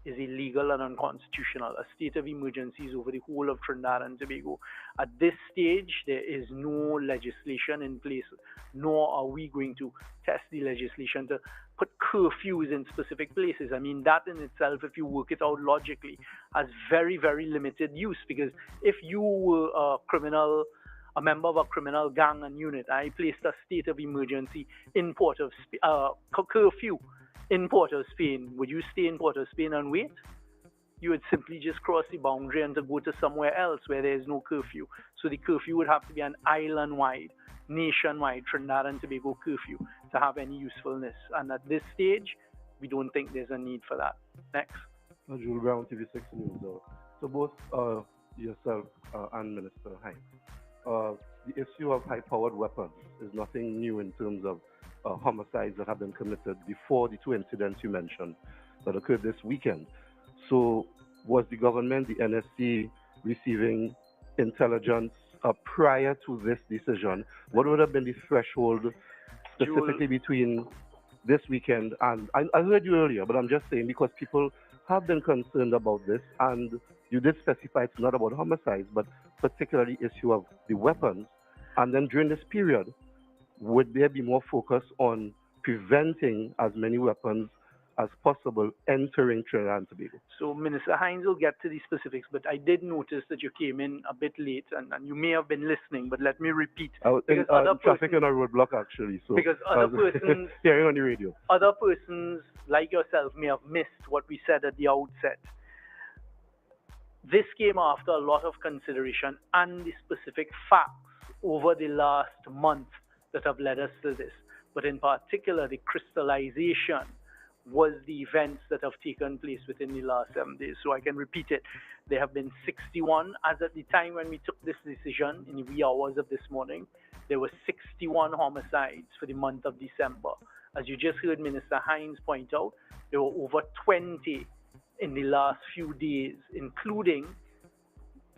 is illegal and unconstitutional. A state of emergency is over the whole of Trinidad and Tobago. At this stage, there is no legislation in place, nor are we going to test the legislation to put curfews in specific places. I mean, that in itself, if you work it out logically, has very, very limited use, because if you were a member of a criminal gang and unit, I placed a state of emergency in curfew in Port of Spain, would you stay in Port of Spain and wait? You would simply just cross the boundary and to go to somewhere else where there is no curfew. So the curfew would have to be an island-wide, nationwide Trinidad and Tobago curfew to have any usefulness. And at this stage, we don't think there's a need for that. Next. Jules Brown, TV6 News. So both yourself and Minister Hinds, the issue of high-powered weapons is nothing new in terms of homicides that have been committed before the two incidents you mentioned that occurred this weekend. So was the government, the NSC, receiving intelligence prior to this decision? What would have been the threshold specifically between this weekend and, I heard you earlier, but I'm just saying because people have been concerned about this, and you did specify it's not about homicides, but particularly issue of the weapons. And then during this period, would there be more focus on preventing as many weapons as possible entering Trinidad and Tobago? So Minister Hinds will get to the specifics, but I did notice that you came in a bit late, and you may have been listening, but let me repeat. I was in traffic on a roadblock, actually. So because other persons hearing on the radio. Other persons like yourself may have missed what we said at the outset. This came after a lot of consideration and the specific facts over the last month that have led us to this. But in particular, the crystallization was the events that have taken place within the last 7 days. So I can repeat it. There have been 61, as at the time when we took this decision in the wee hours of this morning, there were 61 homicides for the month of December. As you just heard Minister Hines point out, there were over 20 in the last few days, including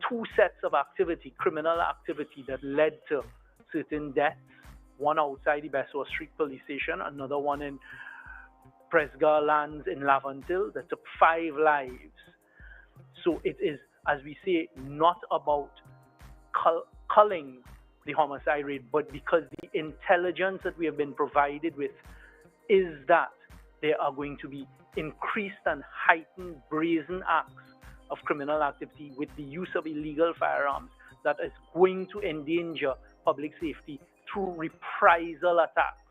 2 sets of activity, criminal activity that led to certain deaths, one outside the Besseau Street Police Station, another one in Presgar Lands in Laventille that took 5 lives. So it is, as we say, not about culling the homicide rate, but because the intelligence that we have been provided with is that there are going to be increased and heightened brazen acts of criminal activity with the use of illegal firearms that is going to endanger public safety through reprisal attacks.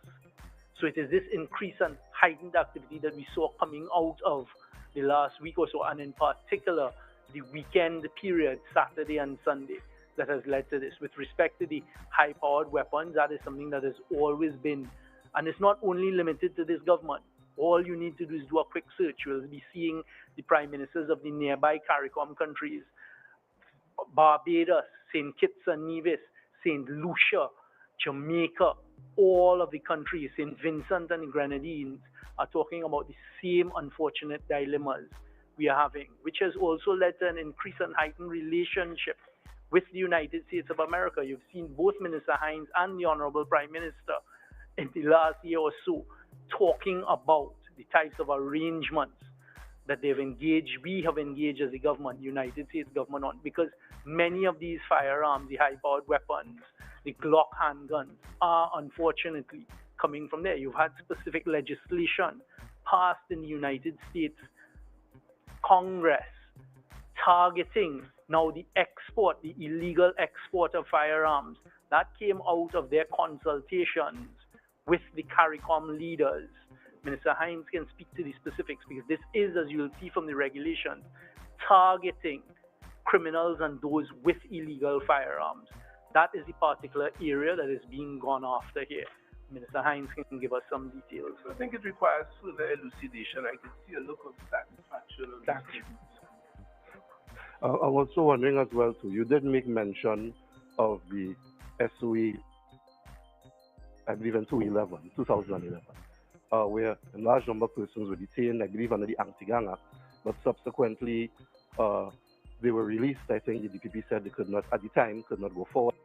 So it is this increased and heightened activity that we saw coming out of the last week or so, and in particular, the weekend period, Saturday and Sunday, that has led to this. With respect to the high-powered weapons, that is something that has always been, and it's not only limited to this government. All you need to do is do a quick search. You'll be seeing the prime ministers of the nearby CARICOM countries, Barbados, St. Kitts and Nevis, St. Lucia, Jamaica, all of the countries, St. Vincent and the Grenadines, are talking about the same unfortunate dilemmas we are having, which has also led to an increase and heightened relationship with the United States of America. You've seen both Minister Hines and the Honorable Prime Minister in the last year or so talking about the types of arrangements that they've engaged, we have engaged as a government, the United States government on, because many of these firearms, the high-powered weapons, the Glock handguns, are unfortunately coming from there. You've had specific legislation passed in the United States Congress targeting now the export, the illegal export of firearms. That came out of their consultations with the CARICOM leaders. Minister Hines can speak to the specifics because this is, as you'll see from the regulations, targeting criminals and those with illegal firearms. That is the particular area that is being gone after here. Minister Hines can give us some details. I think it requires further elucidation. I can see a look of satisfaction on Thank this. you. I'm also wondering as well too, you did make mention of the SOE, I believe in 2011, where a large number of persons were detained, I believe under the Anti-Gang Act, but subsequently they were released. I think the DPP said they could not, at the time, could not go forward.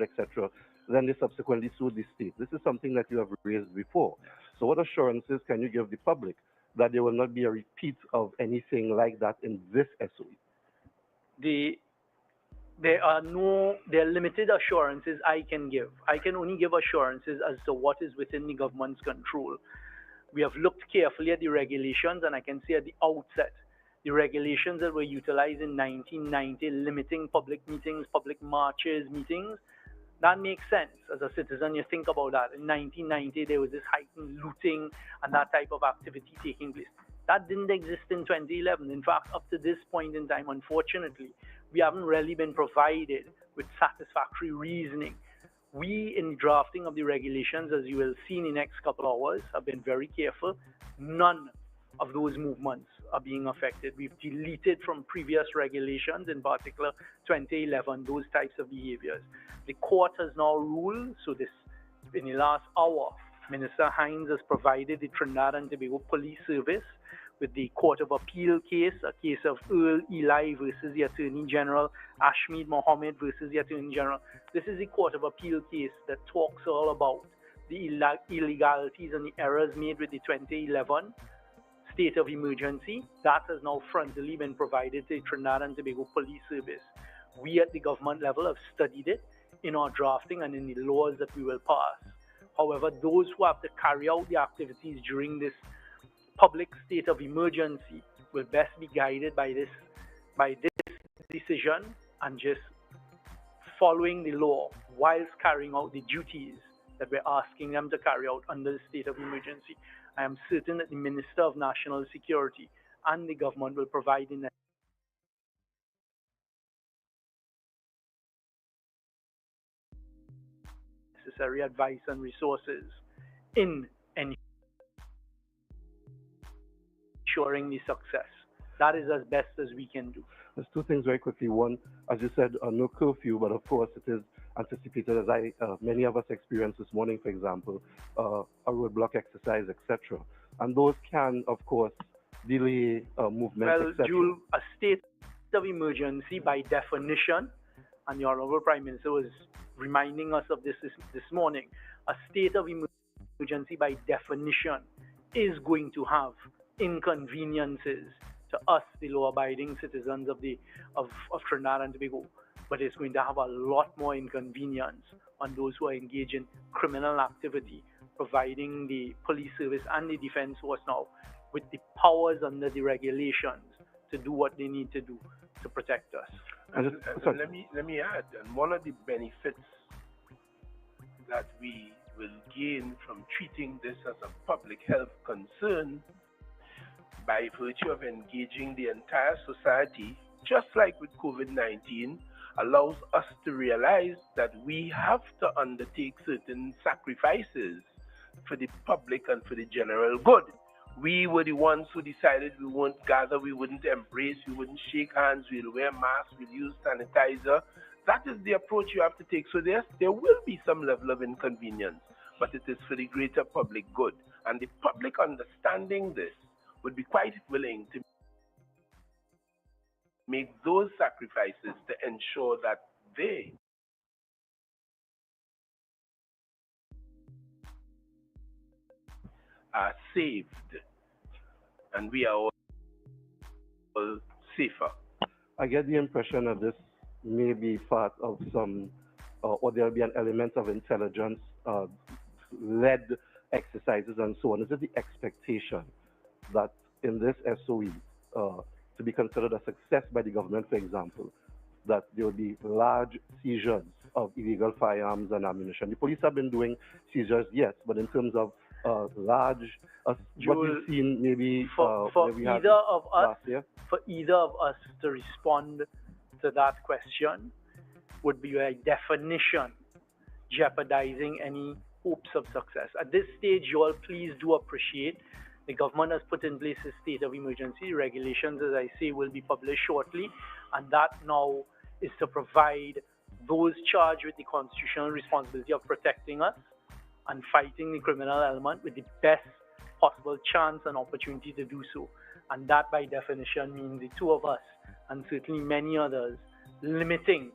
Etc. Then they subsequently sued the state. This is something that you have raised before. So what assurances can you give the public that there will not be a repeat of anything like that in this SOE? There are limited assurances I can give. I can only give assurances as to what is within the government's control. We have looked carefully at the regulations, and I can say at the outset, the regulations that were utilized in 1990, limiting public meetings, public marches, meetings, that makes sense. As a citizen, you think about that. In 1990, there was this heightened looting and that type of activity taking place. That didn't exist in 2011. In fact, up to this point in time, unfortunately, we haven't really been provided with satisfactory reasoning. We, in the drafting of the regulations, as you will see in the next couple of hours, have been very careful. None of those movements are being affected. We've deleted from previous regulations, in particular 2011, those types of behaviors. The court has now ruled, so this, in the last hour, Minister Hines has provided the Trinidad and Tobago Police Service with the Court of Appeal case, a case of Earl Eli versus the Attorney General, Ashmead Mohammed versus the Attorney General. This is the Court of Appeal case that talks all about the illegalities and the errors made with the 2011 state of emergency. That has now frontally been provided to the Trinidad and Tobago Police Service. We at the government level have studied it in our drafting and in the laws that we will pass. However, those who have to carry out the activities during this public state of emergency will best be guided by this decision and just following the law whilst carrying out the duties that we're asking them to carry out under the state of emergency. I am certain that the Minister of National Security and the government will provide the necessary advice and resources in ensuring the success. That is as best as we can do. There's two things very quickly. One, as you said, no curfew, but of course it is anticipated, as many of us experienced this morning, for example, a roadblock exercise, etc. And those can, of course, delay movement, well, etc. Jules, a state of emergency by definition, and the Honorable Prime Minister was reminding us of this morning, a state of emergency by definition is going to have inconveniences to us, the law-abiding citizens of Trinidad and Tobago, but it's going to have a lot more inconvenience on those who are engaged in criminal activity, providing the police service and the defense force now with the powers under the regulations to do what they need to do to protect us. And let me add, and one of the benefits that we will gain from treating this as a public health concern by virtue of engaging the entire society, just like with COVID-19, allows us to realize that we have to undertake certain sacrifices for the public and for the general good. We were the ones who decided we won't gather, we wouldn't embrace, we wouldn't shake hands, we'll wear masks, we'll use sanitizer. That is the approach you have to take. So there will be some level of inconvenience, but it is for the greater public good. And the public understanding this would be quite willing to make those sacrifices to ensure that they are saved and we are all safer. I get the impression that this may be part of some, or there'll be an element of intelligence-led exercises and so on. Is it the expectation that in this SOE, to be considered a success by the government, for example, that there will be large seizures of illegal firearms and ammunition? The police have been doing seizures, yes, but in terms of large, what we've seen maybe for either of us to respond to that question would be by definition jeopardizing any hopes of success. At this stage, you all please do appreciate the government has put in place a state of emergency. Regulations, as I say, will be published shortly, and that now is to provide those charged with the constitutional responsibility of protecting us and fighting the criminal element with the best possible chance and opportunity to do so. And that, by definition, means the two of us, and certainly many others, limiting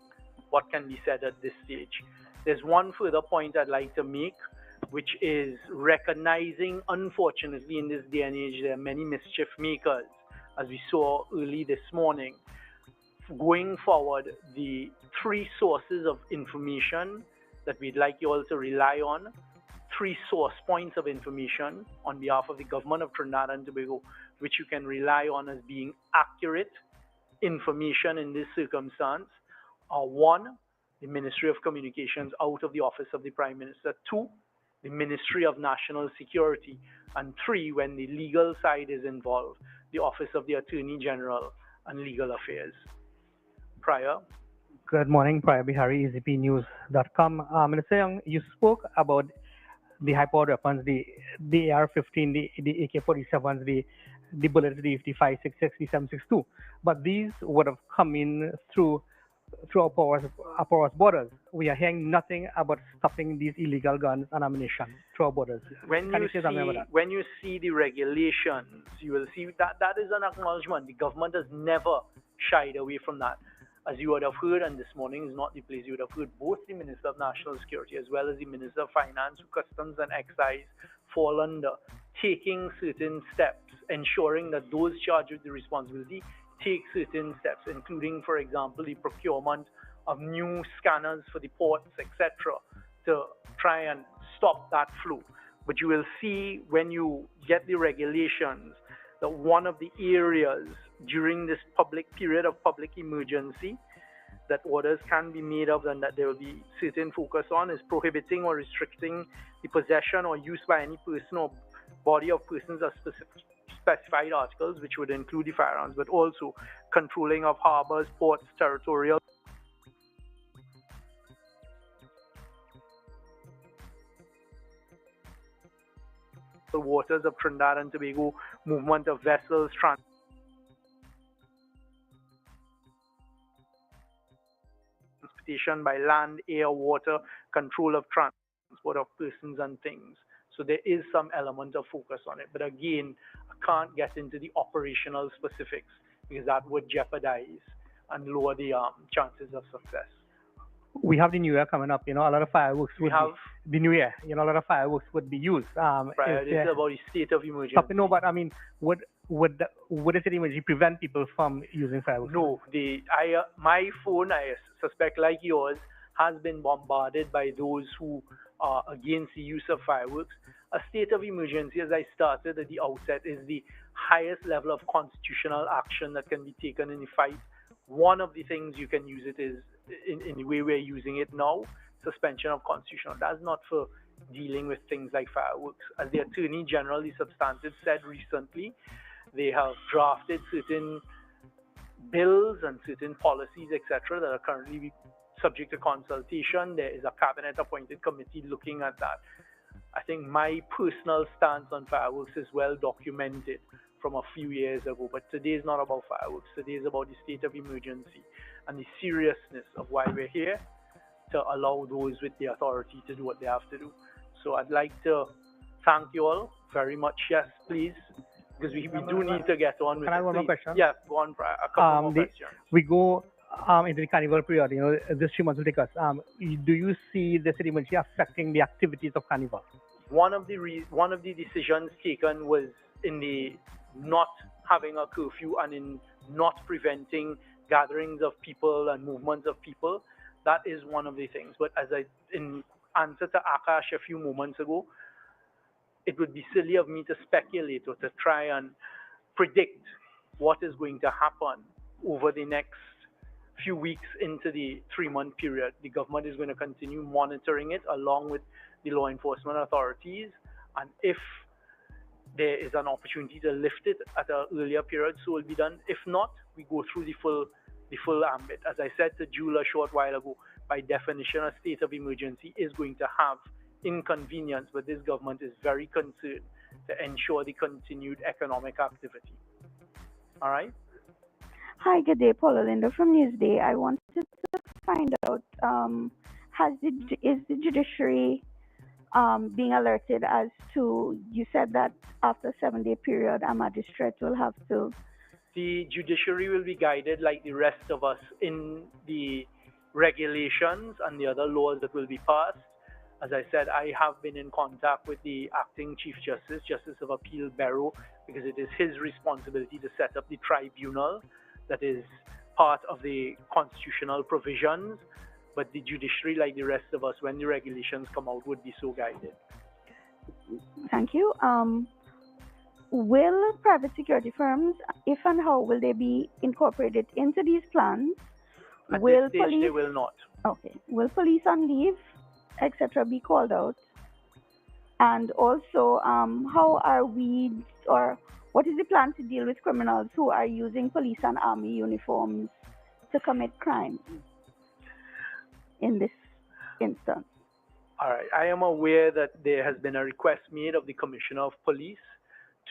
what can be said at this stage. There's one further point I'd like to make, which is recognizing, unfortunately, in this day and age, there are many mischief makers, as we saw early this morning. Going forward, the three sources of information that we'd like you all to rely on, three source points of information on behalf of the government of Trinidad and Tobago, which you can rely on as being accurate information in this circumstance, are one, the Ministry of Communications out of the Office of the Prime Minister, two, the Ministry of National Security, and three, when the legal side is involved, the Office of the Attorney General and Legal Affairs. Prior. Good morning, Prior Bihari, EZPnews.com. Minister Young, you spoke about the high-powered weapons, the AR-15, the AK-47s, the bullets, the 5.56, the 7.62, but these would have come in through our porous borders. We are hearing nothing about stopping these illegal guns and ammunition through our borders. When you see the regulations, you will see that is an acknowledgement. The government has never shied away from that. As you would have heard, and this morning is not the place, you would have heard both the Minister of National Security as well as the Minister of Finance, Customs and Excise fall under taking certain steps, ensuring that those charged with the responsibility take certain steps, including, for example, the procurement of new scanners for the ports, etc., to try and stop that flow. But you will see when you get the regulations that one of the areas during this period of public emergency that orders can be made of and that there will be certain focus on is prohibiting or restricting the possession or use by any person or body of persons of specified articles, which would include the firearms, but also controlling of harbors, ports, territorial waters of Trinidad and Tobago, movement of vessels, transportation by land, air, water, control of transport of persons and things. So there is some element of focus on it. But again, I can't get into the operational specifics because that would jeopardize and lower the chances of success. We have the New Year coming up. You know, a lot of fireworks would be the New Year. You know, a lot of fireworks would be used. Right, it's about the state of emergency. No, but I mean, would the state of emergency prevent people from using fireworks? No, my phone, I suspect like yours, has been bombarded by those who are against the use of fireworks. A state of emergency, as I started at the outset, is the highest level of constitutional action that can be taken in the fight. One of the things you can use it is, in the way we're using it now, suspension of constitutional. That's not for dealing with things like fireworks. As the Attorney General, the substantive, said recently, they have drafted certain bills and certain policies, etc., that are currently subject to consultation. There is a cabinet-appointed committee looking at that. I think my personal stance on fireworks is well documented from a few years ago, but today is not about fireworks. Today is about the state of emergency and the seriousness of why we're here, to allow those with the authority to do what they have to do. So I'd like to thank you all very much. Yes, please, because we do need to get on with it. Can I have one more question? Yeah, go on, a couple more questions. We go into the carnival period. You know, this 3 months will take us. Do you see the state of emergency affecting the activities of carnival? One of the decisions taken was in the not having a curfew and in not preventing gatherings of people and movements of people. That is one of the things. But as in answer to Akash a few moments ago, it would be silly of me to speculate or to try and predict what is going to happen over the next few weeks into the 3-month period. The government is going to continue monitoring it along with the law enforcement authorities, and if there is an opportunity to lift it at an earlier period, so will be done. If not, we go through the full ambit. As I said to Jula a short while ago, by definition, a state of emergency is going to have inconvenience, but this government is very concerned to ensure the continued economic activity. All right? Hi, good day, Paula Lindo from Newsday. I wanted to find out, is the judiciary being alerted as to, you said that after a 7-day period, a magistrate will have to... The judiciary will be guided like the rest of us in the regulations and the other laws that will be passed. As I said, I have been in contact with the acting Chief Justice, Justice of Appeal Barrow, because it is his responsibility to set up the tribunal that is part of the constitutional provisions. But the judiciary, like the rest of us, when the regulations come out, would be so guided. Thank you. Will private security firms, if and how, will they be incorporated into these plans? At this stage, they will not. Okay. Will police on leave, etc., be called out? And also, how are we, or what is the plan to deal with criminals who are using police and army uniforms to commit crimes in this instance? All right. I am aware that there has been a request made of the Commissioner of Police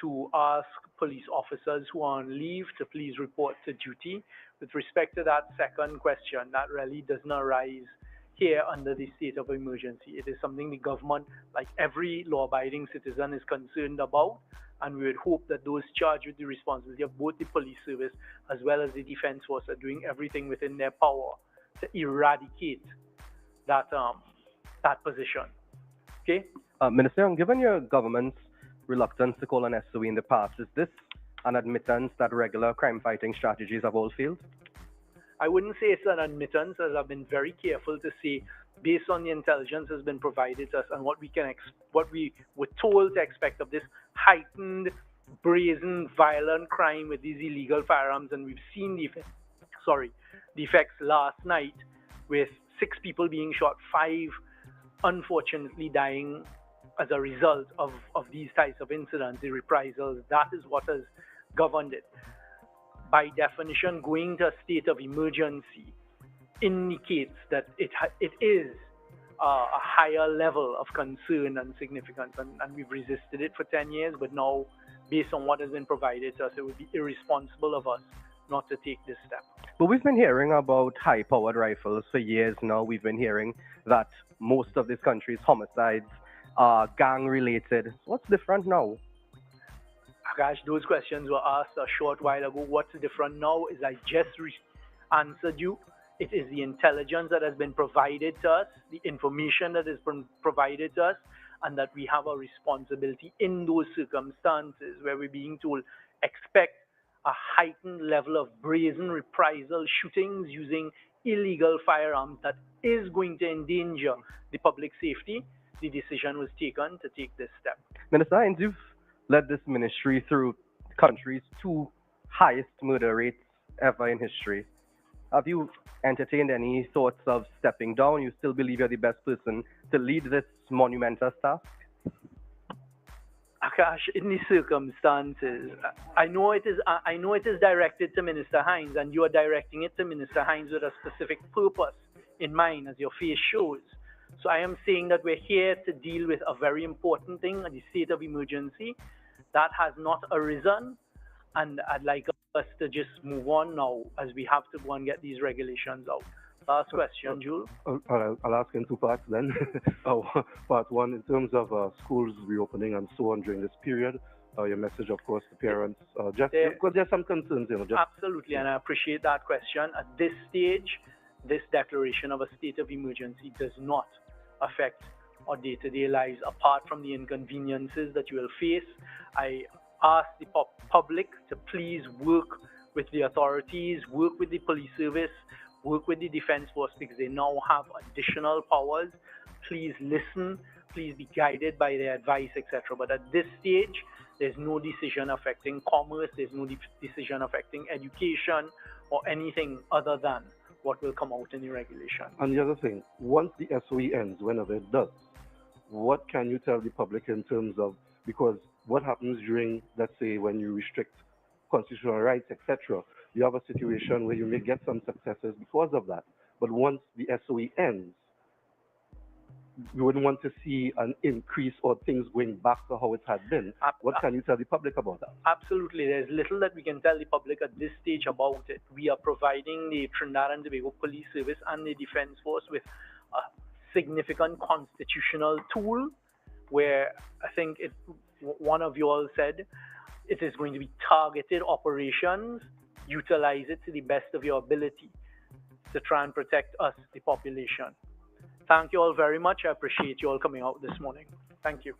to ask police officers who are on leave to please report to duty. With respect to that second question, that really does not arise here under the state of emergency. It is something the government, like every law-abiding citizen, is concerned about, and we would hope that those charged with the responsibility of both the police service as well as the defense force are doing everything within their power to eradicate that position. Okay? Minister, given your government's reluctance to call an SOE in the past, is this an admittance that regular crime-fighting strategies have all failed? I wouldn't say it's an admittance, as I've been very careful to say, based on the intelligence that's been provided to us and what we were told to expect of this heightened, brazen, violent crime with these illegal firearms, and we've seen the effects the effects last night, with 6 people being shot, 5 unfortunately dying as a result of these types of incidents, the reprisals. That is what has governed it. By definition, going to a state of emergency indicates that it is a higher level of concern and significance, and we've resisted it for 10 years, but now, based on what has been provided to us, it would be irresponsible of us not to take this step. But we've been hearing about high-powered rifles for years now. We've been hearing that most of this country's homicides are gang-related. What's different now? Gosh, those questions were asked a short while ago. What's different now is I just answered you. It is the intelligence that has been provided to us, the information that has been provided to us, and that we have a responsibility in those circumstances where we're being told, expect a heightened level of brazen reprisal shootings using illegal firearms that is going to endanger the public safety. The decision was taken to take this step. Minister Hines, you've led this ministry through the country's 2 highest murder rates ever in history. Have you entertained any thoughts of stepping down? You still believe you're the best person to lead this monumentous task? Akash, in these circumstances, I know it is directed to Minister Hines, and you are directing it to Minister Hines with a specific purpose in mind, as your face shows. So I am saying that we're here to deal with a very important thing, the state of emergency. That has not arisen, and I'd like us to just move on now, as we have to go and get these regulations out. Last question, Jules. I'll ask in 2 parts then. Part 1, in terms of schools reopening and so on during this period, your message, of course, to parents, because there's some concerns, Absolutely, and I appreciate that question. At this stage, this declaration of a state of emergency does not affect our day-to-day lives, apart from the inconveniences that you will face. I ask the public to please work with the authorities, work with the police service, work with the defense force, because they now have additional powers. Please listen, please be guided by their advice, etc. But at this stage, there's no decision affecting commerce, there's no decision affecting education or anything other than what will come out in the regulation. And the other thing, once the SOE ends, whenever it does, what can you tell the public in terms of, because what happens during, let's say, when you restrict constitutional rights, etc., you have a situation where you may get some successes because of that. But once the SOE ends, we wouldn't want to see an increase or things going back to how it had been. What can you tell the public about that? Absolutely. There's little that we can tell the public at this stage about it. We are providing the Trinidad and Tobago Police Service and the Defense Force with a significant constitutional tool, where I think one of you all said it is going to be targeted operations. Utilize it to the best of your ability to try and protect us, the population. Thank you all very much. I appreciate you all coming out this morning. Thank you.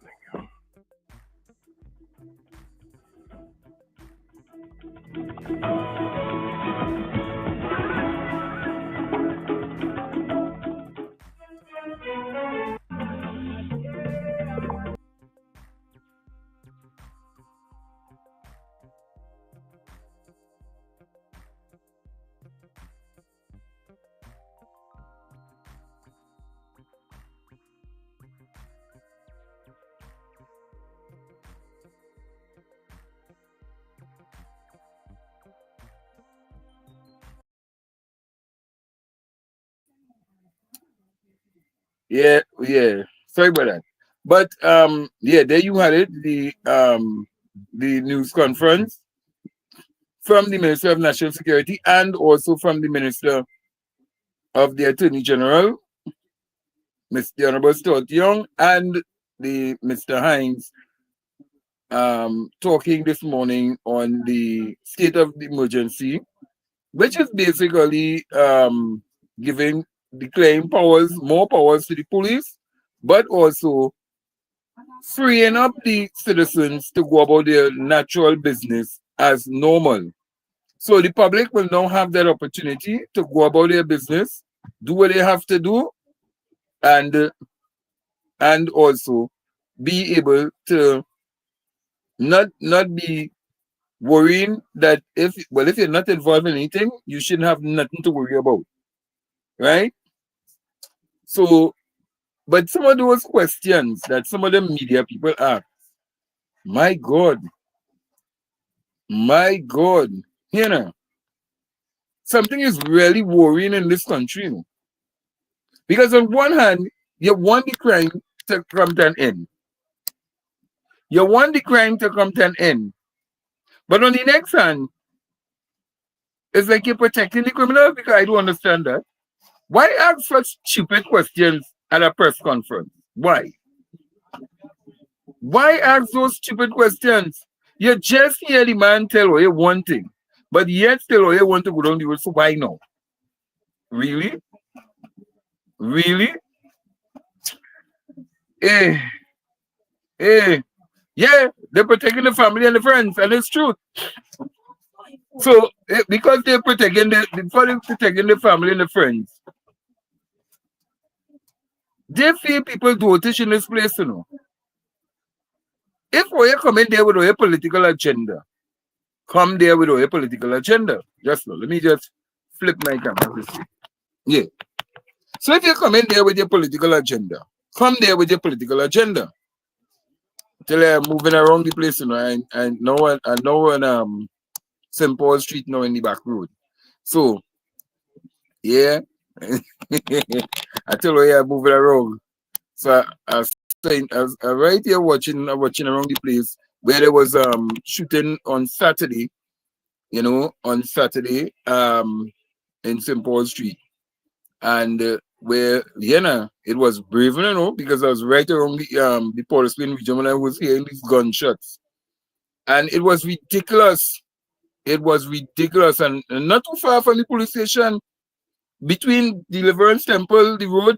Yeah. Sorry about that. But there you had it, the news conference from the Minister of National Security and also from the Minister of the Attorney General, Mr. Honorable Stuart Young, and the Mr. Hines, talking this morning on the state of the emergency, which is basically declaring more powers to the police, but also freeing up the citizens to go about their natural business as normal. So the public will now have that opportunity to go about their business, do what they have to do, and also be able to not be worrying that if you're not involved in anything, you shouldn't have nothing to worry about, right? So, but some of those questions that some of the media people ask, my God, you know, something is really worrying in this country, you know. Because on one hand, you want the crime to come to an end. You want the crime to come to an end. But on the next hand, it's like you're protecting the criminals, because I don't understand that. Why ask such stupid questions at a press conference? Why? Why ask those stupid questions? You just hear the man tell you one thing, but yet still you want to go down the road, so why now? Really? Really? Eh, yeah, they're protecting the family and the friends, and it's true. So, because they're protecting the family and the friends, they feel people dotish in this place, you know. If we come in there with a political agenda, come there with a political agenda. Let me just flip my camera to see. Yeah. So if you come in there with your political agenda, come there with your political agenda. Till I'm moving around the place, you know, and know on St. Paul Street now in the back road. So yeah. I tell you, I'm moving around. So I was right here watching around the place where there was shooting on Saturday, you know, in St. Paul Street. And where it was brave, you know, because I was right around the Port region when I was hearing these gunshots. And it was ridiculous. It was ridiculous. And not too far from the police station, between Deliverance Temple, the road,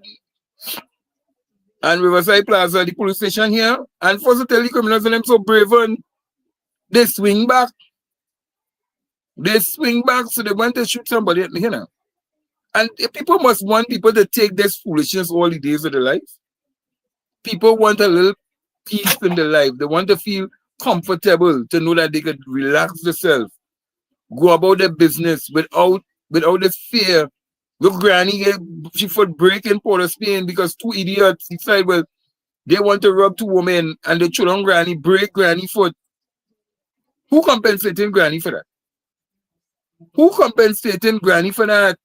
and Riverside Plaza, the police station here, and for the tell the criminals and them so brave, and they swing back. So they want to shoot somebody, you know. And people must want people to take this foolishness all the days of their life. People want a little peace in their life. They want to feel comfortable, to know that they could relax themselves, go about their business without this fear. Look, Granny, she foot break in Port of Spain because two idiots decide, well, they want to rob two women and they throw on Granny, break Granny foot. Who compensating Granny for that? Who compensating Granny for that?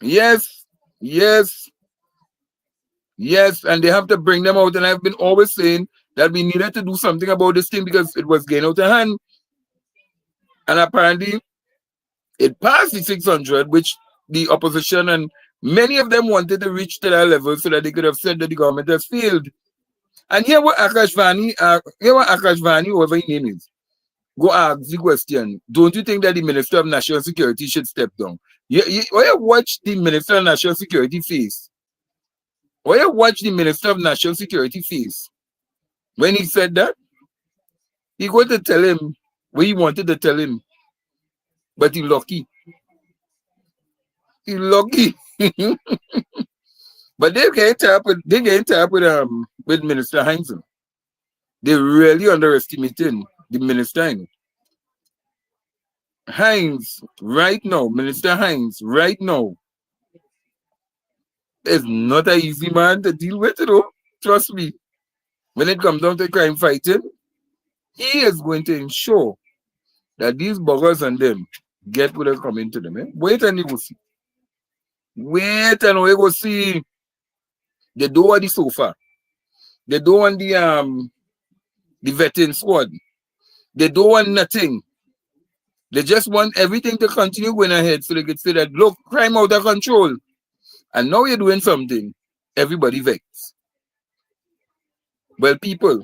Yes, and they have to bring them out. And I've been always saying that we needed to do something about this thing because it was getting out of hand. And apparently, it passed the 600, which the opposition and many of them wanted to reach to that level so that they could have said that the government has failed. And here what Akash Vani, whoever his name is, go ask the question, don't you think that the Minister of National Security should step down? You watch the Minister of National Security face. Watch the Minister of National Security face. When he said that, he going to tell him what he wanted to tell him. But he lucky. But they get up with Minister Hines. They really underestimating the minister. Minister Hines, right now, is not an easy man to deal with, you know. Trust me. When it comes down to crime fighting, he is going to ensure that these buggers and them get what are coming to them. Eh? Wait and you go see. Wait and we go see. They don't want the sofa. They don't want the vetting squad. They don't want nothing. They just want everything to continue going ahead so they could say that, look, crime out of control. And now you're doing something. Everybody vexed. Well, people,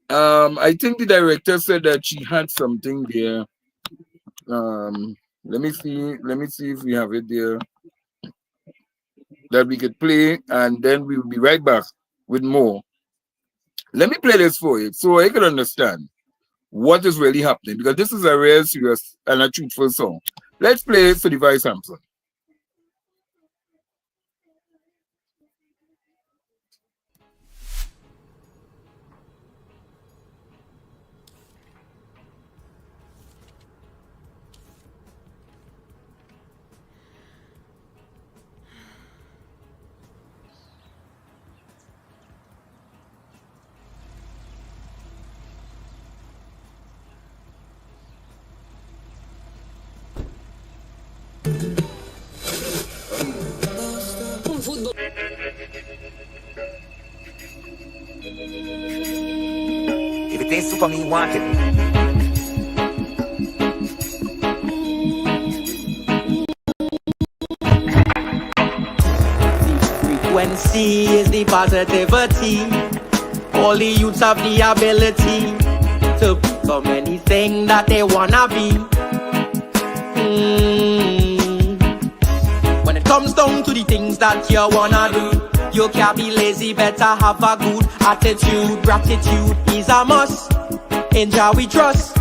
I think the director said that she had something there. Let me see if we have it there that we could play, and then we will be right back with more. Let me play this for you so I can understand what is really happening, because this is a real serious and a truthful song. Let's play it for the Vice Samson. This for me wanted. Frequency is the positivity. All the youths have the ability to become anything that they wanna be. When it comes down to the things that you wanna do, you can't be lazy, better have a good attitude. Gratitude is a must. In Jah we trust.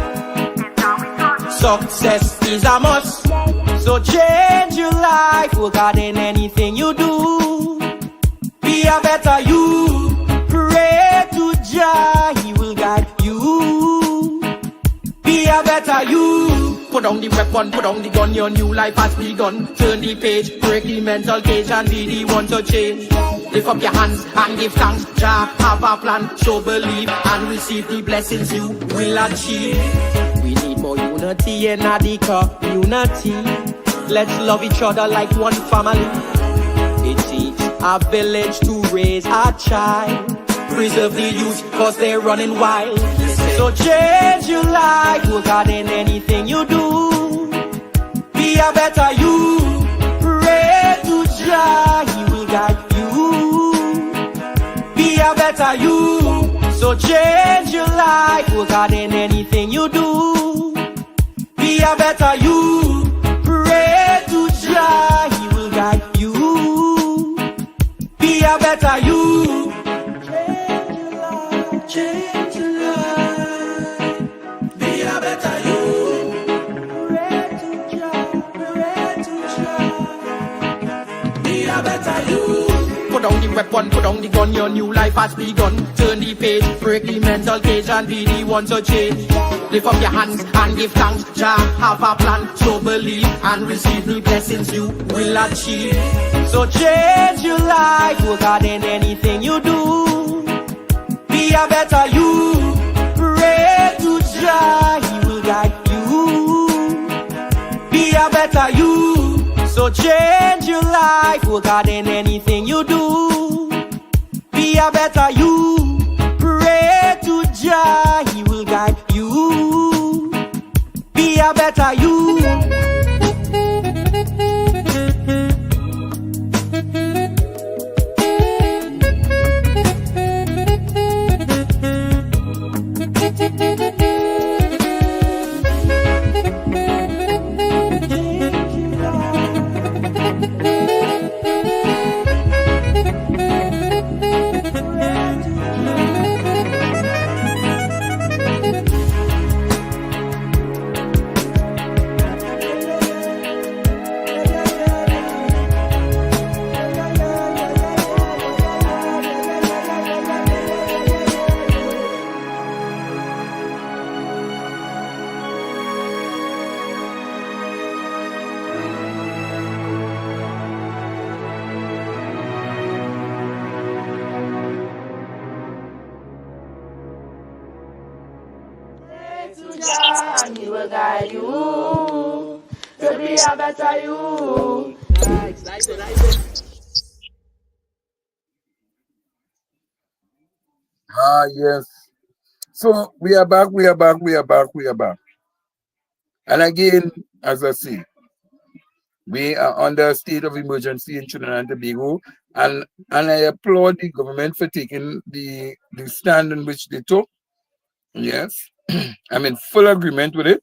Success is a must. So change your life, work hard in anything you do. Be a better you. Pray to Jah, He will guide you. Be a better you. Put on the weapon, put on the gun, your new life has begun. Turn the page, break the mental cage and be the one to change. Lift up your hands and give thanks. Jah have a plan, so believe and receive the blessings you will achieve. We need more unity in the community. Let's love each other like one family. It takes a village to raise a child. Preserve the youth cause they're running wild. So change your life, work hard in anything you do. Be a better you. Pray to Jah, He will guide you. Be a better you. So change your life, work hard in anything you do. Be a better you. Pray to Jah, He will guide you. Be a better you. Change your life. Be a better you. Pray to Jah. Be a better you. Put down the weapon, put down the gun, your new life has begun. Turn the page, break the mental cage and be the one to change. Lift up your hands and give thanks. Jah have a plan, so believe and receive the blessings you will achieve. So change your life, work hard in anything you do. Be a better you. Pray to Jah, He will guide you. Be a better you. So change your life, work hard in anything you do. Be a better you. Pray to Jah, He will guide you. Be a better you. And He will guide you to be a better you. Ah, yes. So we are back, we are back, we are back, we are back. And again, as I say, we are under a state of emergency in Trinidad and Tobago, and I applaud the government for taking the stand in which they took. Yes, I'm in full agreement with it.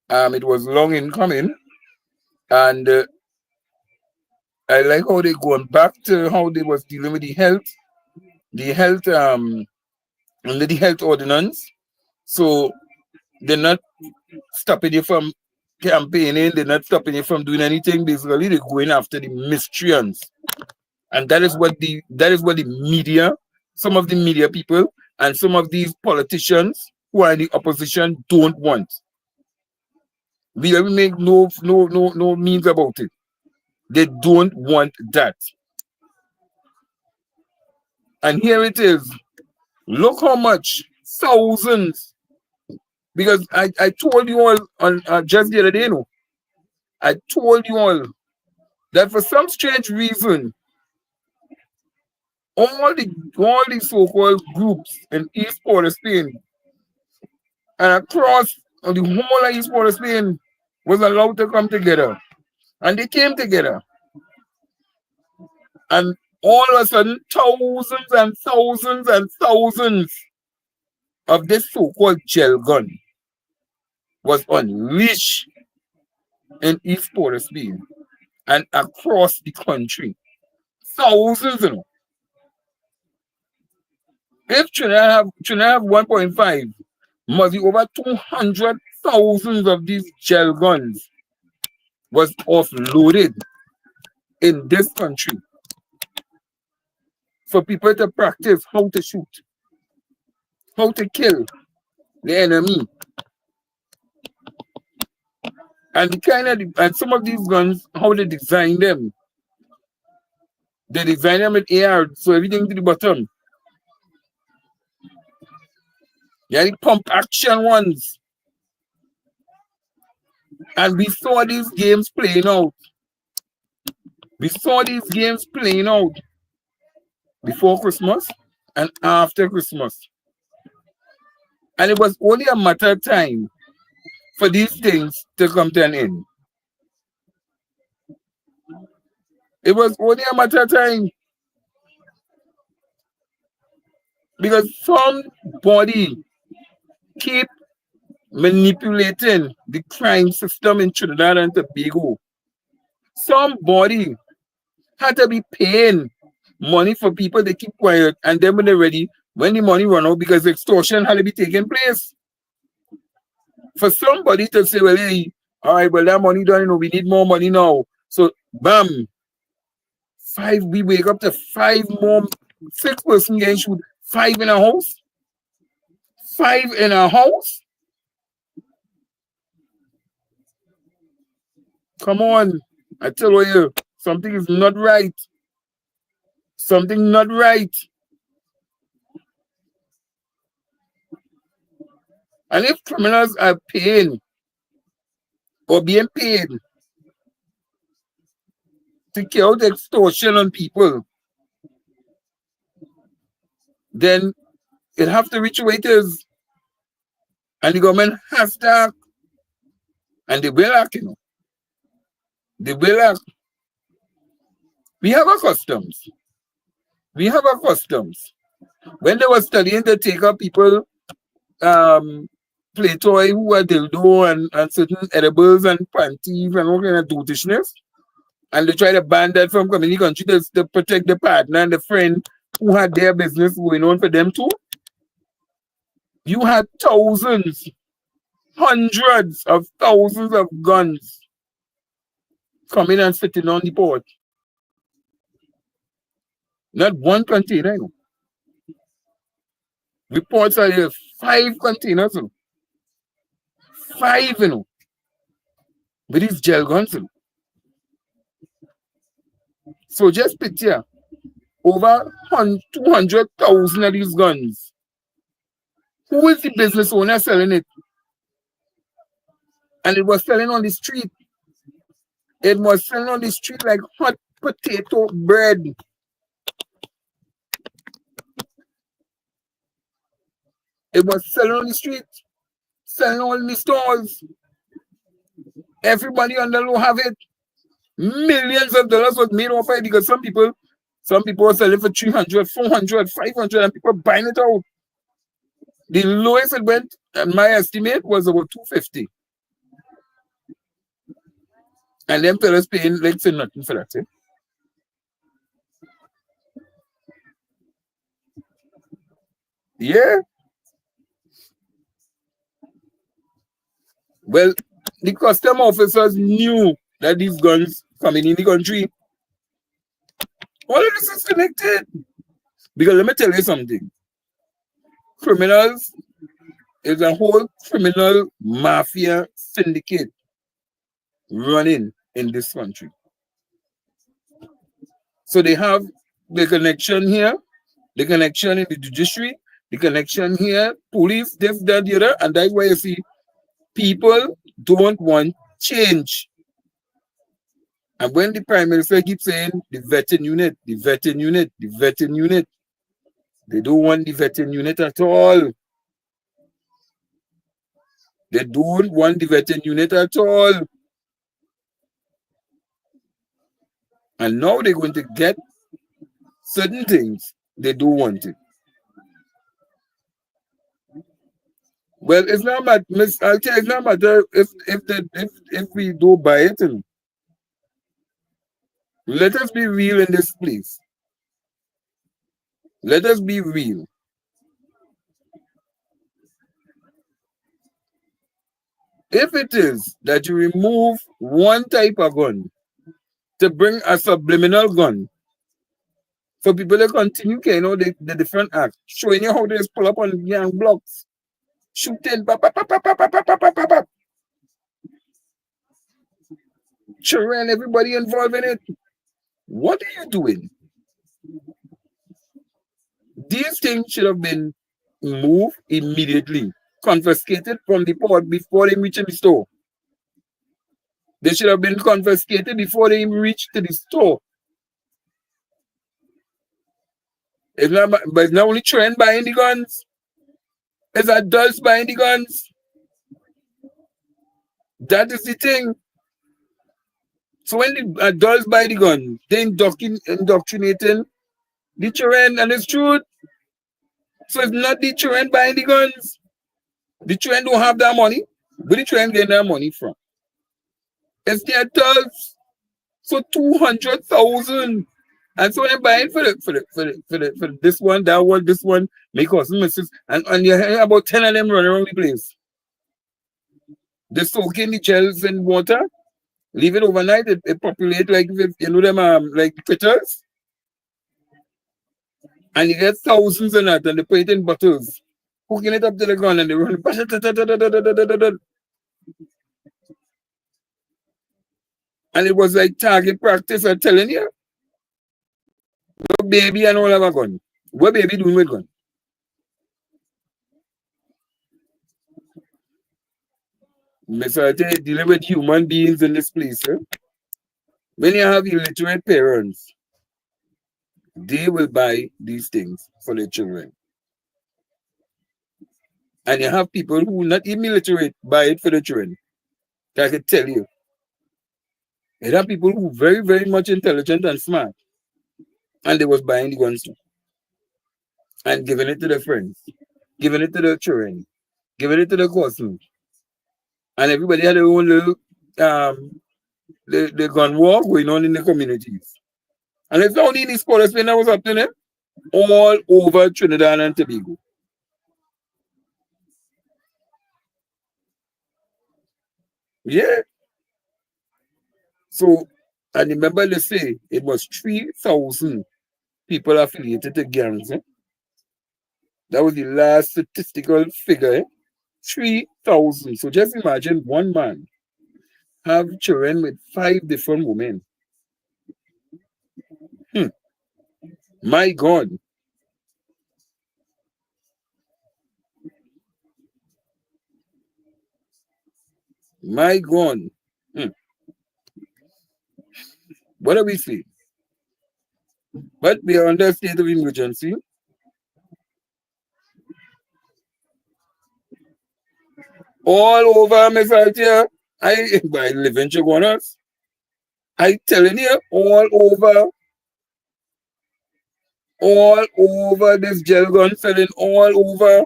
It was long in coming, and I like how they going back to how they was dealing with the health under the health ordinance. So they're not stopping you from campaigning, they're not stopping you from doing anything. Basically, they're going after the miscreants. And that is what the media, some of the media people, and some of these politicians who are in the opposition don't want. We make no means about it. They don't want that. And here it is. Look how much thousands. Because I told you all on just the other day, I told you all that for some strange reason, all the so-called groups in East Port of Spain and across the whole of East Port of Spain was allowed to come together. And they came together. And all of a sudden, thousands and thousands and thousands of this so-called gel gun was unleashed in East Port of Spain and across the country. Thousands, you know. If Trinidad have 1.5, must be over 200,000 of these gel guns was offloaded in this country for people to practice how to shoot, how to kill the enemy. And the kind of and some of these guns, how they design them. They design them with AR, so everything to the bottom. Yeah, the pump action ones. And we saw these games playing out. We saw these games playing out before Christmas and after Christmas. And it was only a matter of time for these things to come to an end. It was only a matter of time. Because somebody keep manipulating the crime system in Trinidad and Tobago. Somebody had to be paying money for people to keep quiet, and then when they're ready, when the money run out, because extortion had to be taking place. For somebody to say, well, hey, all right, well, that money done, you know, we need more money now. So, bam, we wake up to 5 more, 6 person getting shoot, 5 in a house. 5 in a house? Come on, I tell you, something is not right. Something not right. And if criminals are paying or being paid to carry out extortion on people, then it have to reach waiters. And the government has to act. And they will act, you know. They will act. We have our customs. We have our customs. When they were studying to take up people, play toy who are dildo and certain edibles and panties and all kind of dotishness, and they try to ban that from coming in the country to protect the partner and the friend who had their business going on for them too. You had thousands, hundreds of thousands of guns coming and sitting on the port. Not one container, you know. Reports are here, 5 containers, you know. 5, you know. With these gel guns, you know. So just picture, over 200,000 of these guns. Who is the business owner selling it? And it was selling on the street. It was selling on the street like hot potato bread. It was selling on the street, selling all in the stores. Everybody on the low have it. Millions of dollars was made off it because some people were selling for 300, 400, 500, and people buying it out. The lowest it went, and my estimate, was about 250. And them fellas paying like say nothing for that. Eh? Yeah. Well, the custom officers knew that these guns coming in the country. All of this is connected. Because let me tell you something. Criminals is a whole criminal mafia syndicate running in this country. So they have the connection here, the connection in the judiciary, the connection here, police, this, that, the other, and that's why you see people don't want change. And when the Prime Minister keeps saying the vetting unit, the vetting unit, the vetting unit, they don't want the vetting unit at all. They don't want the vetting unit at all. And now they're going to get certain things they don't want it. Well, it's not matter, Miss. I'll tell you, it's not matter if we do buy it. And let us be real in this place. Let us be real. If it is that you remove one type of gun to bring a subliminal gun, for people to continue, the different acts, showing you how they just pull up on young blocks, shooting, children, everybody involved in it. What are you doing? These things should have been moved immediately, confiscated from the port before they reach the store. They should have been confiscated before they reach to the store. But it's not only children buying the guns, it's adults buying the guns. That is the thing. So when the adults buy the gun, they're indoctrinating the children, and it's true. So it's not the children buying the guns. The children don't have that money. Where the children getting that money from? It's the adults. So 200,000. And so they're buying for this one, that one, this one, make us misses. And you hear about 10 of them running around the place. They soak in the gels in water, leave it overnight, it populate like them like critters. And you get thousands in that, and they put it in bottles, hooking it up to the gun, and they run. And it was like target practice, I'm telling you. No baby and all have a gun. What baby doing with gun? Mr. Dealing with human beings in this place, eh? When you have illiterate parents, they will buy these things for their children. And you have people who not even illiterate buy it for the children. I can tell you. You have people who very, very much intelligent and smart. And they was buying the guns too. And giving it to their friends. Giving it to their children. Giving it to their cousins. And everybody had their own little the gun war going on in the communities. And it's not only in the Port Spain that was happening, all over Trinidad and Tobago. Yeah. So, and remember they say it was 3,000 people affiliated to gangs. Eh? That was the last statistical figure. Eh? 3,000. So just imagine one man have children with 5 different women. My God. My God. What do we say? But we are under a state of emergency. All over Miss Althea. I live in Chaguanas. I telling you, all over this gel gun selling all over.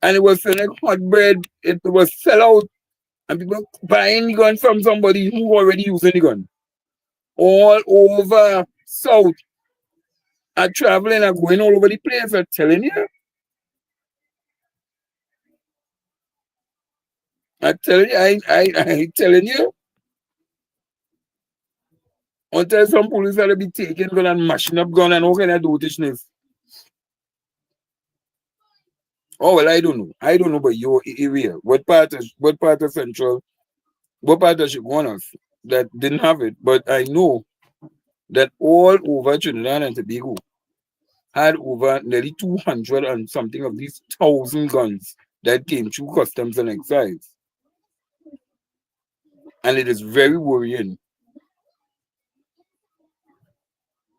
And it was selling hot bread. It was sell out. And people buying the gun from somebody who already using the gun. All over South. And traveling and going all over the place. I'm telling you. I telling you. Until some police are to be taking gun and mashing up gun and all kind of dotishness. Oh well, I don't know. I don't know about your area. What part of Central, what part of Chaguanas that didn't have it. But I know that all over Trinidad and Tobago had over nearly 200 and something of these 1,000 guns that came through customs and excise. And it is very worrying.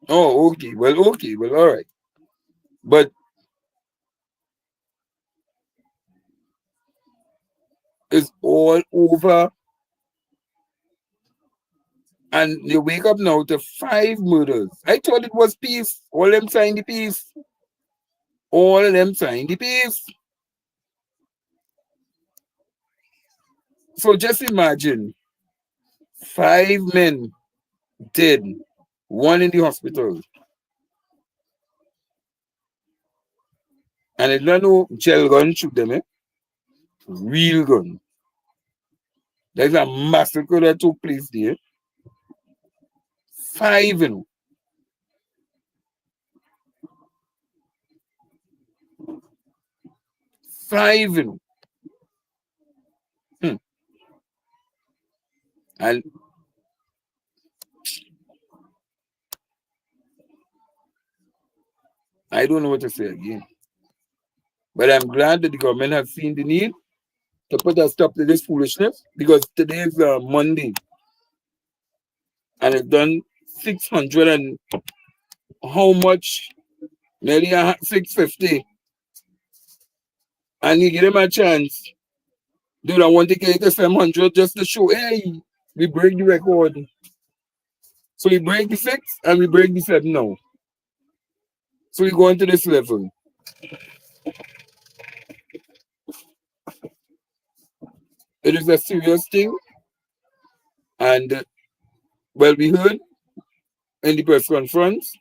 Oh, okay. Well, all right. But all over. And they wake up now to 5 murders. I thought it was peace. All them signed the peace. All of them signed the peace. So just imagine 5 men dead, 1 in the hospital. And it's not no gel gun shoot them, real gun. There's a massacre that took place there. 5, you know. And I don't know what to say again. But I'm glad that the government has seen the need to put a stop to this foolishness, because today is Monday. And it's done 600 and how much? Nearly 650. And you give them a chance. Dude, I want to get to 700 just to show, hey, we break the record. So we break the 6 and we break the 7 now. So we go into this level. It is a serious thing. And, well, we heard in the press conference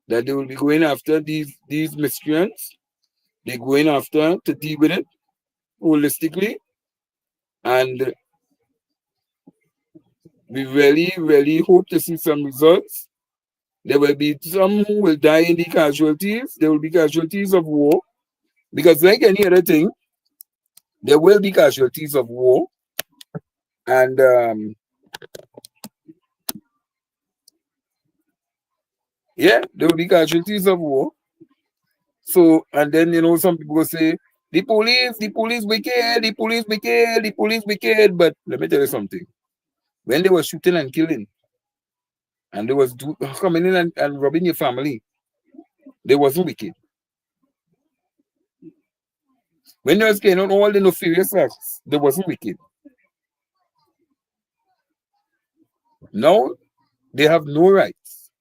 that they will be going after these miscreants. They're going after to deal with it holistically. And we really, really hope to see some results. There will be some who will die in the casualties. There will be casualties of war. Because like any other thing, there will be casualties of war. And yeah, there will be casualties of war. So, and then, you know, some people will say, the police wicked, the police wicked, the police wicked. But let me tell you something. When they were shooting and killing, and they was coming in and robbing your family, they wasn't wicked. When they was carrying on all the nefarious acts, they wasn't wicked. Now, they have no rights.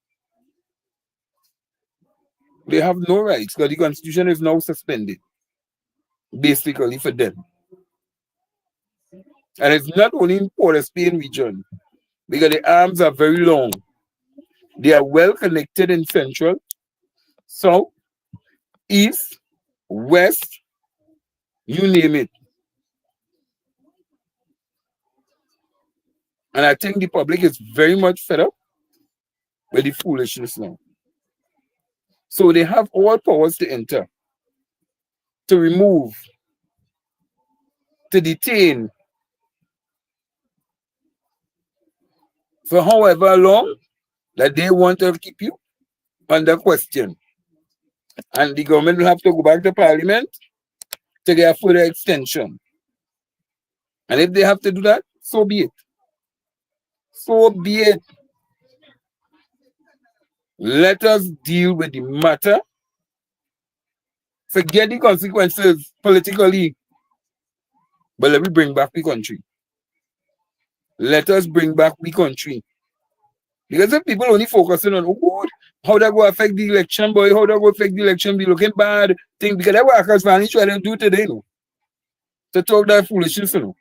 They have no rights because the Constitution is now suspended, basically, for them. And it's not only in Port of Spain region, because the arms are very long. They are well connected in central, south, east, west, you name it. And I think the public is very much fed up with the foolishness now. So they have all powers to enter, to remove, to detain, for however long that they want to keep you under question. And the government will have to go back to Parliament to get a further extension. And if they have to do that, so be it. So be it. Let us deal with the matter. Forget the consequences politically. But let me bring back the country. Let us bring back the country. Because if people only focusing on, oh God, how that go affect the election, boy, how that go affect the election, be looking bad, thing, because that's what Akash Vani trying to do today, no? To talk that foolishness, no?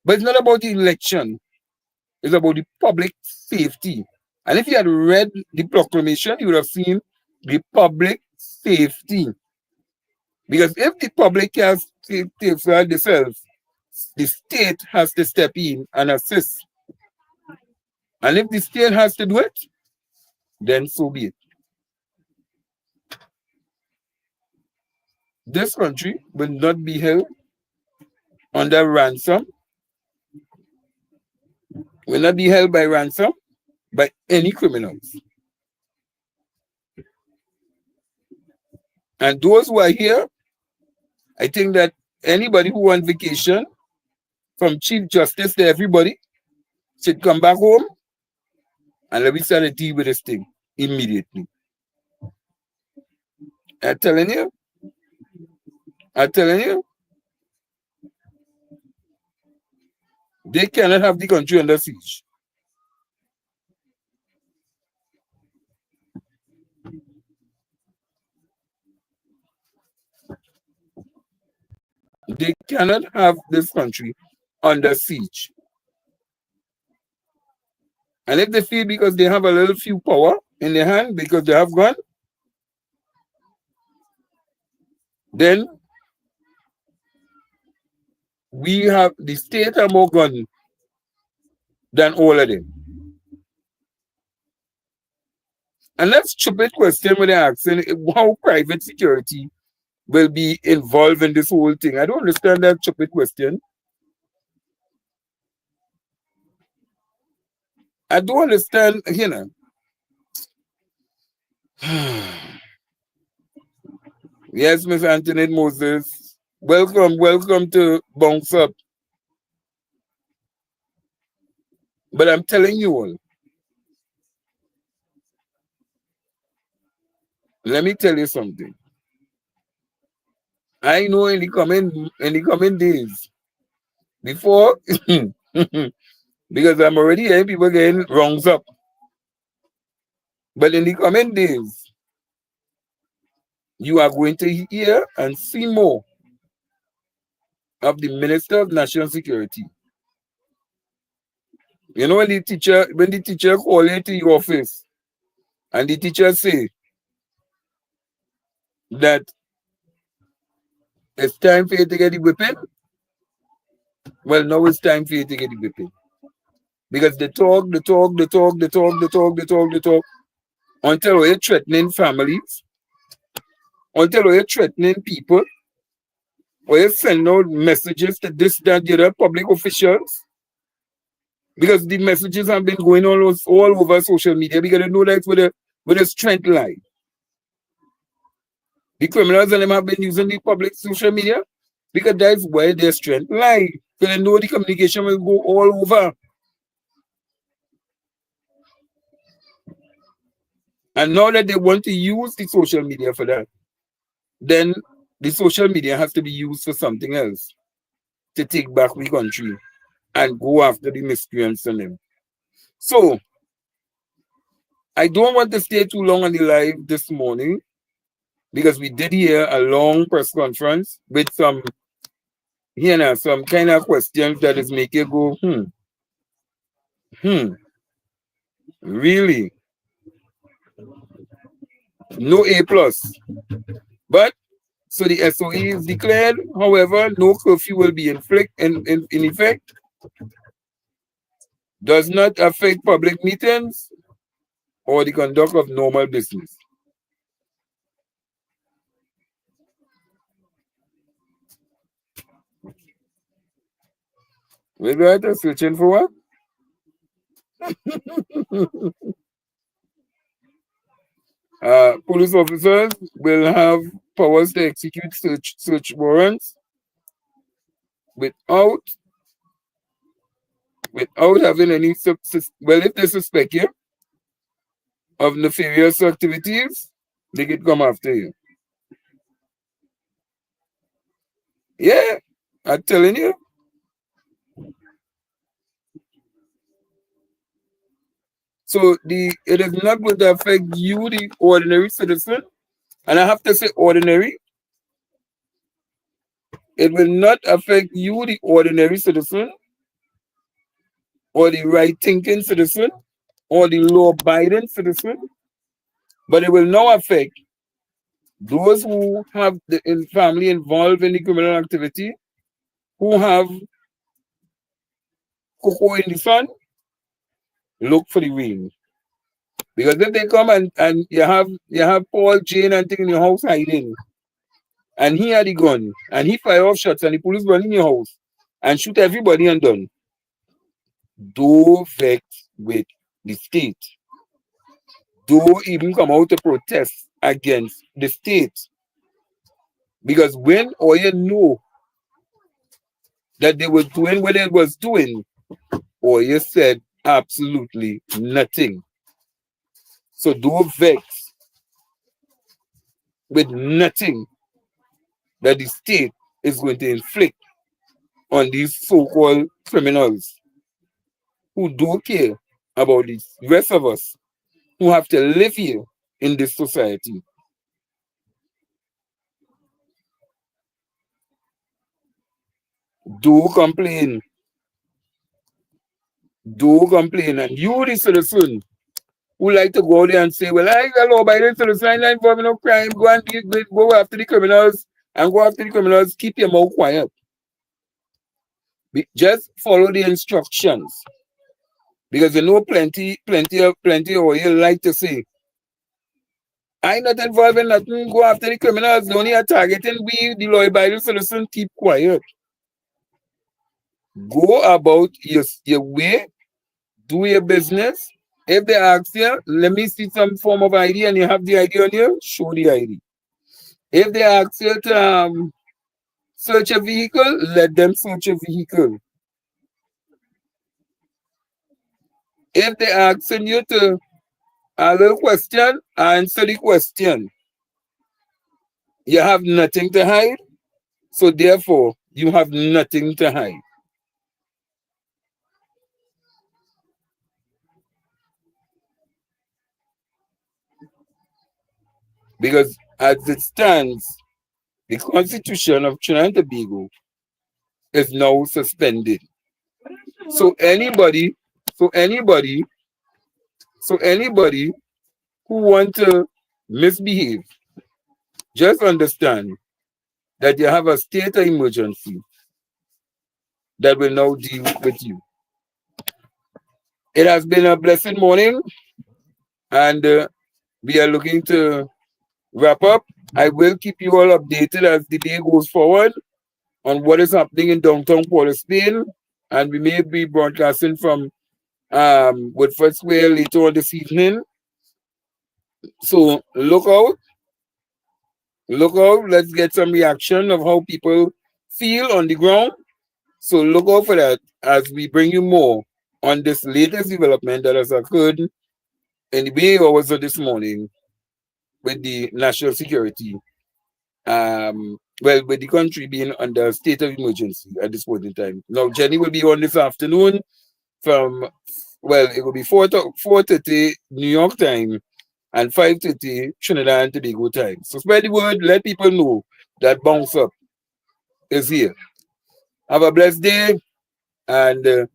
But it's not about the election. It's about the public safety. And if you had read the proclamation, you would have seen the public safety. Because if the public can take care of themselves, the state has to step in and assist. And if the state has to do it, then so be it. This country will not be held under ransom, will not be held by ransom by any criminals. And those who are here, I think that anybody who wants vacation, from Chief Justice to everybody, should come back home and let me start to deal with this thing immediately. I'm telling you, They cannot have the country under siege. They cannot have this country under siege. And if they feel because they have a little few power in their hand, because they have gun, then we have the state have more gun than all of them. And that's stupid question when they're asking how private security will be involved in this whole thing. I don't understand that stupid question. I don't understand, you know. Yes, Miss Antoinette Moses. Welcome to Bounce Up. But I'm telling you all, let me tell you something. I know in the coming days, before, because I'm already hearing people getting wrongs up. But in the coming days, you are going to hear and see more of the Minister of National Security. You know, when the teacher call you to your office and the teacher say that it's time for you to get the whipping, well, now it's time for you to get the whipping. Because they talk until you're threatening families, until you're threatening people, or you send out messages to this, that, the other public officials. Because the messages have been going on all over social media, because they know that's where the strength lies. The criminals and them have been using the public social media because that's where their strength lies. Because they know the communication will go all over. And now that they want to use the social media for that, then the social media has to be used for something else to take back the country and go after the miscreants on them. So, I don't want to stay too long on the live this morning because we did hear a long press conference with some kind of questions that is make you go, really? No A+. But, so the SOE is declared, however, no curfew will be in effect. Does not affect public meetings or the conduct of normal business. We got a searching for what? Police officers will have powers to execute search warrants without having any if they suspect you of nefarious activities, they could come after you. Yeah, I'm telling you. So it is not going to affect you, the ordinary citizen. And I have to say ordinary. It will not affect you, the ordinary citizen, or the right-thinking citizen, or the law-abiding citizen. But it will now affect those who have the family involved in the criminal activity, who have cocoa in the sun, look for the rain. Because if they come and you have Paul, Jane, and thing in your house hiding, and he had the gun, and he fire off shots, and the police run in your house and shoot everybody and done, don't vex with the state. Don't even come out to protest against the state. Because when Oya know that they were doing what they was doing, Oya said absolutely nothing. So don't vex with nothing that the state is going to inflict on these so-called criminals who don't care about the rest of us who have to live here in this society. Do complain. Do complain. And you, the citizen, who like to go there and say, well, I got law by the citizen, I'm not involved in no crime, go and go after the criminals, and go after the criminals, keep your mouth quiet. Just follow the instructions. Because you know plenty of you like to say, I'm not involved in nothing, go after the criminals, the only are targeting we, the law abiding citizen, keep quiet. Go about your way, do your business. If they ask you, let me see some form of ID and you have the ID on you, show the ID. If they ask you to search a vehicle, let them search a vehicle. If they asking you to a little question, answer the question. You have nothing to hide, so therefore you have nothing to hide. Because as it stands, the Constitution of Trinidad and Tobago is now suspended. So anybody who want to misbehave, just understand that you have a state of emergency that will now deal with you. It has been a blessed morning, and we are looking to wrap up. I will keep you all updated as the day goes forward on what is happening in downtown Port of Spain, and we may be broadcasting from Woodford Square later on this evening. So look out. Let's get some reaction of how people feel on the ground. So look out for that as we bring you more on this latest development that has occurred in the wee hours of this morning with the national security. With the country being under a state of emergency at this point in time. Now, Jenny will be on this afternoon from, it will be 4:30 New York time and 5:30 Trinidad and Tobago time. So spread the word, let people know that Bounce Up is here. Have a blessed day, and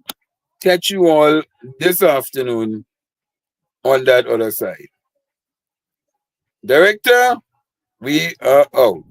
catch you all this afternoon on that other side. Director, we are out.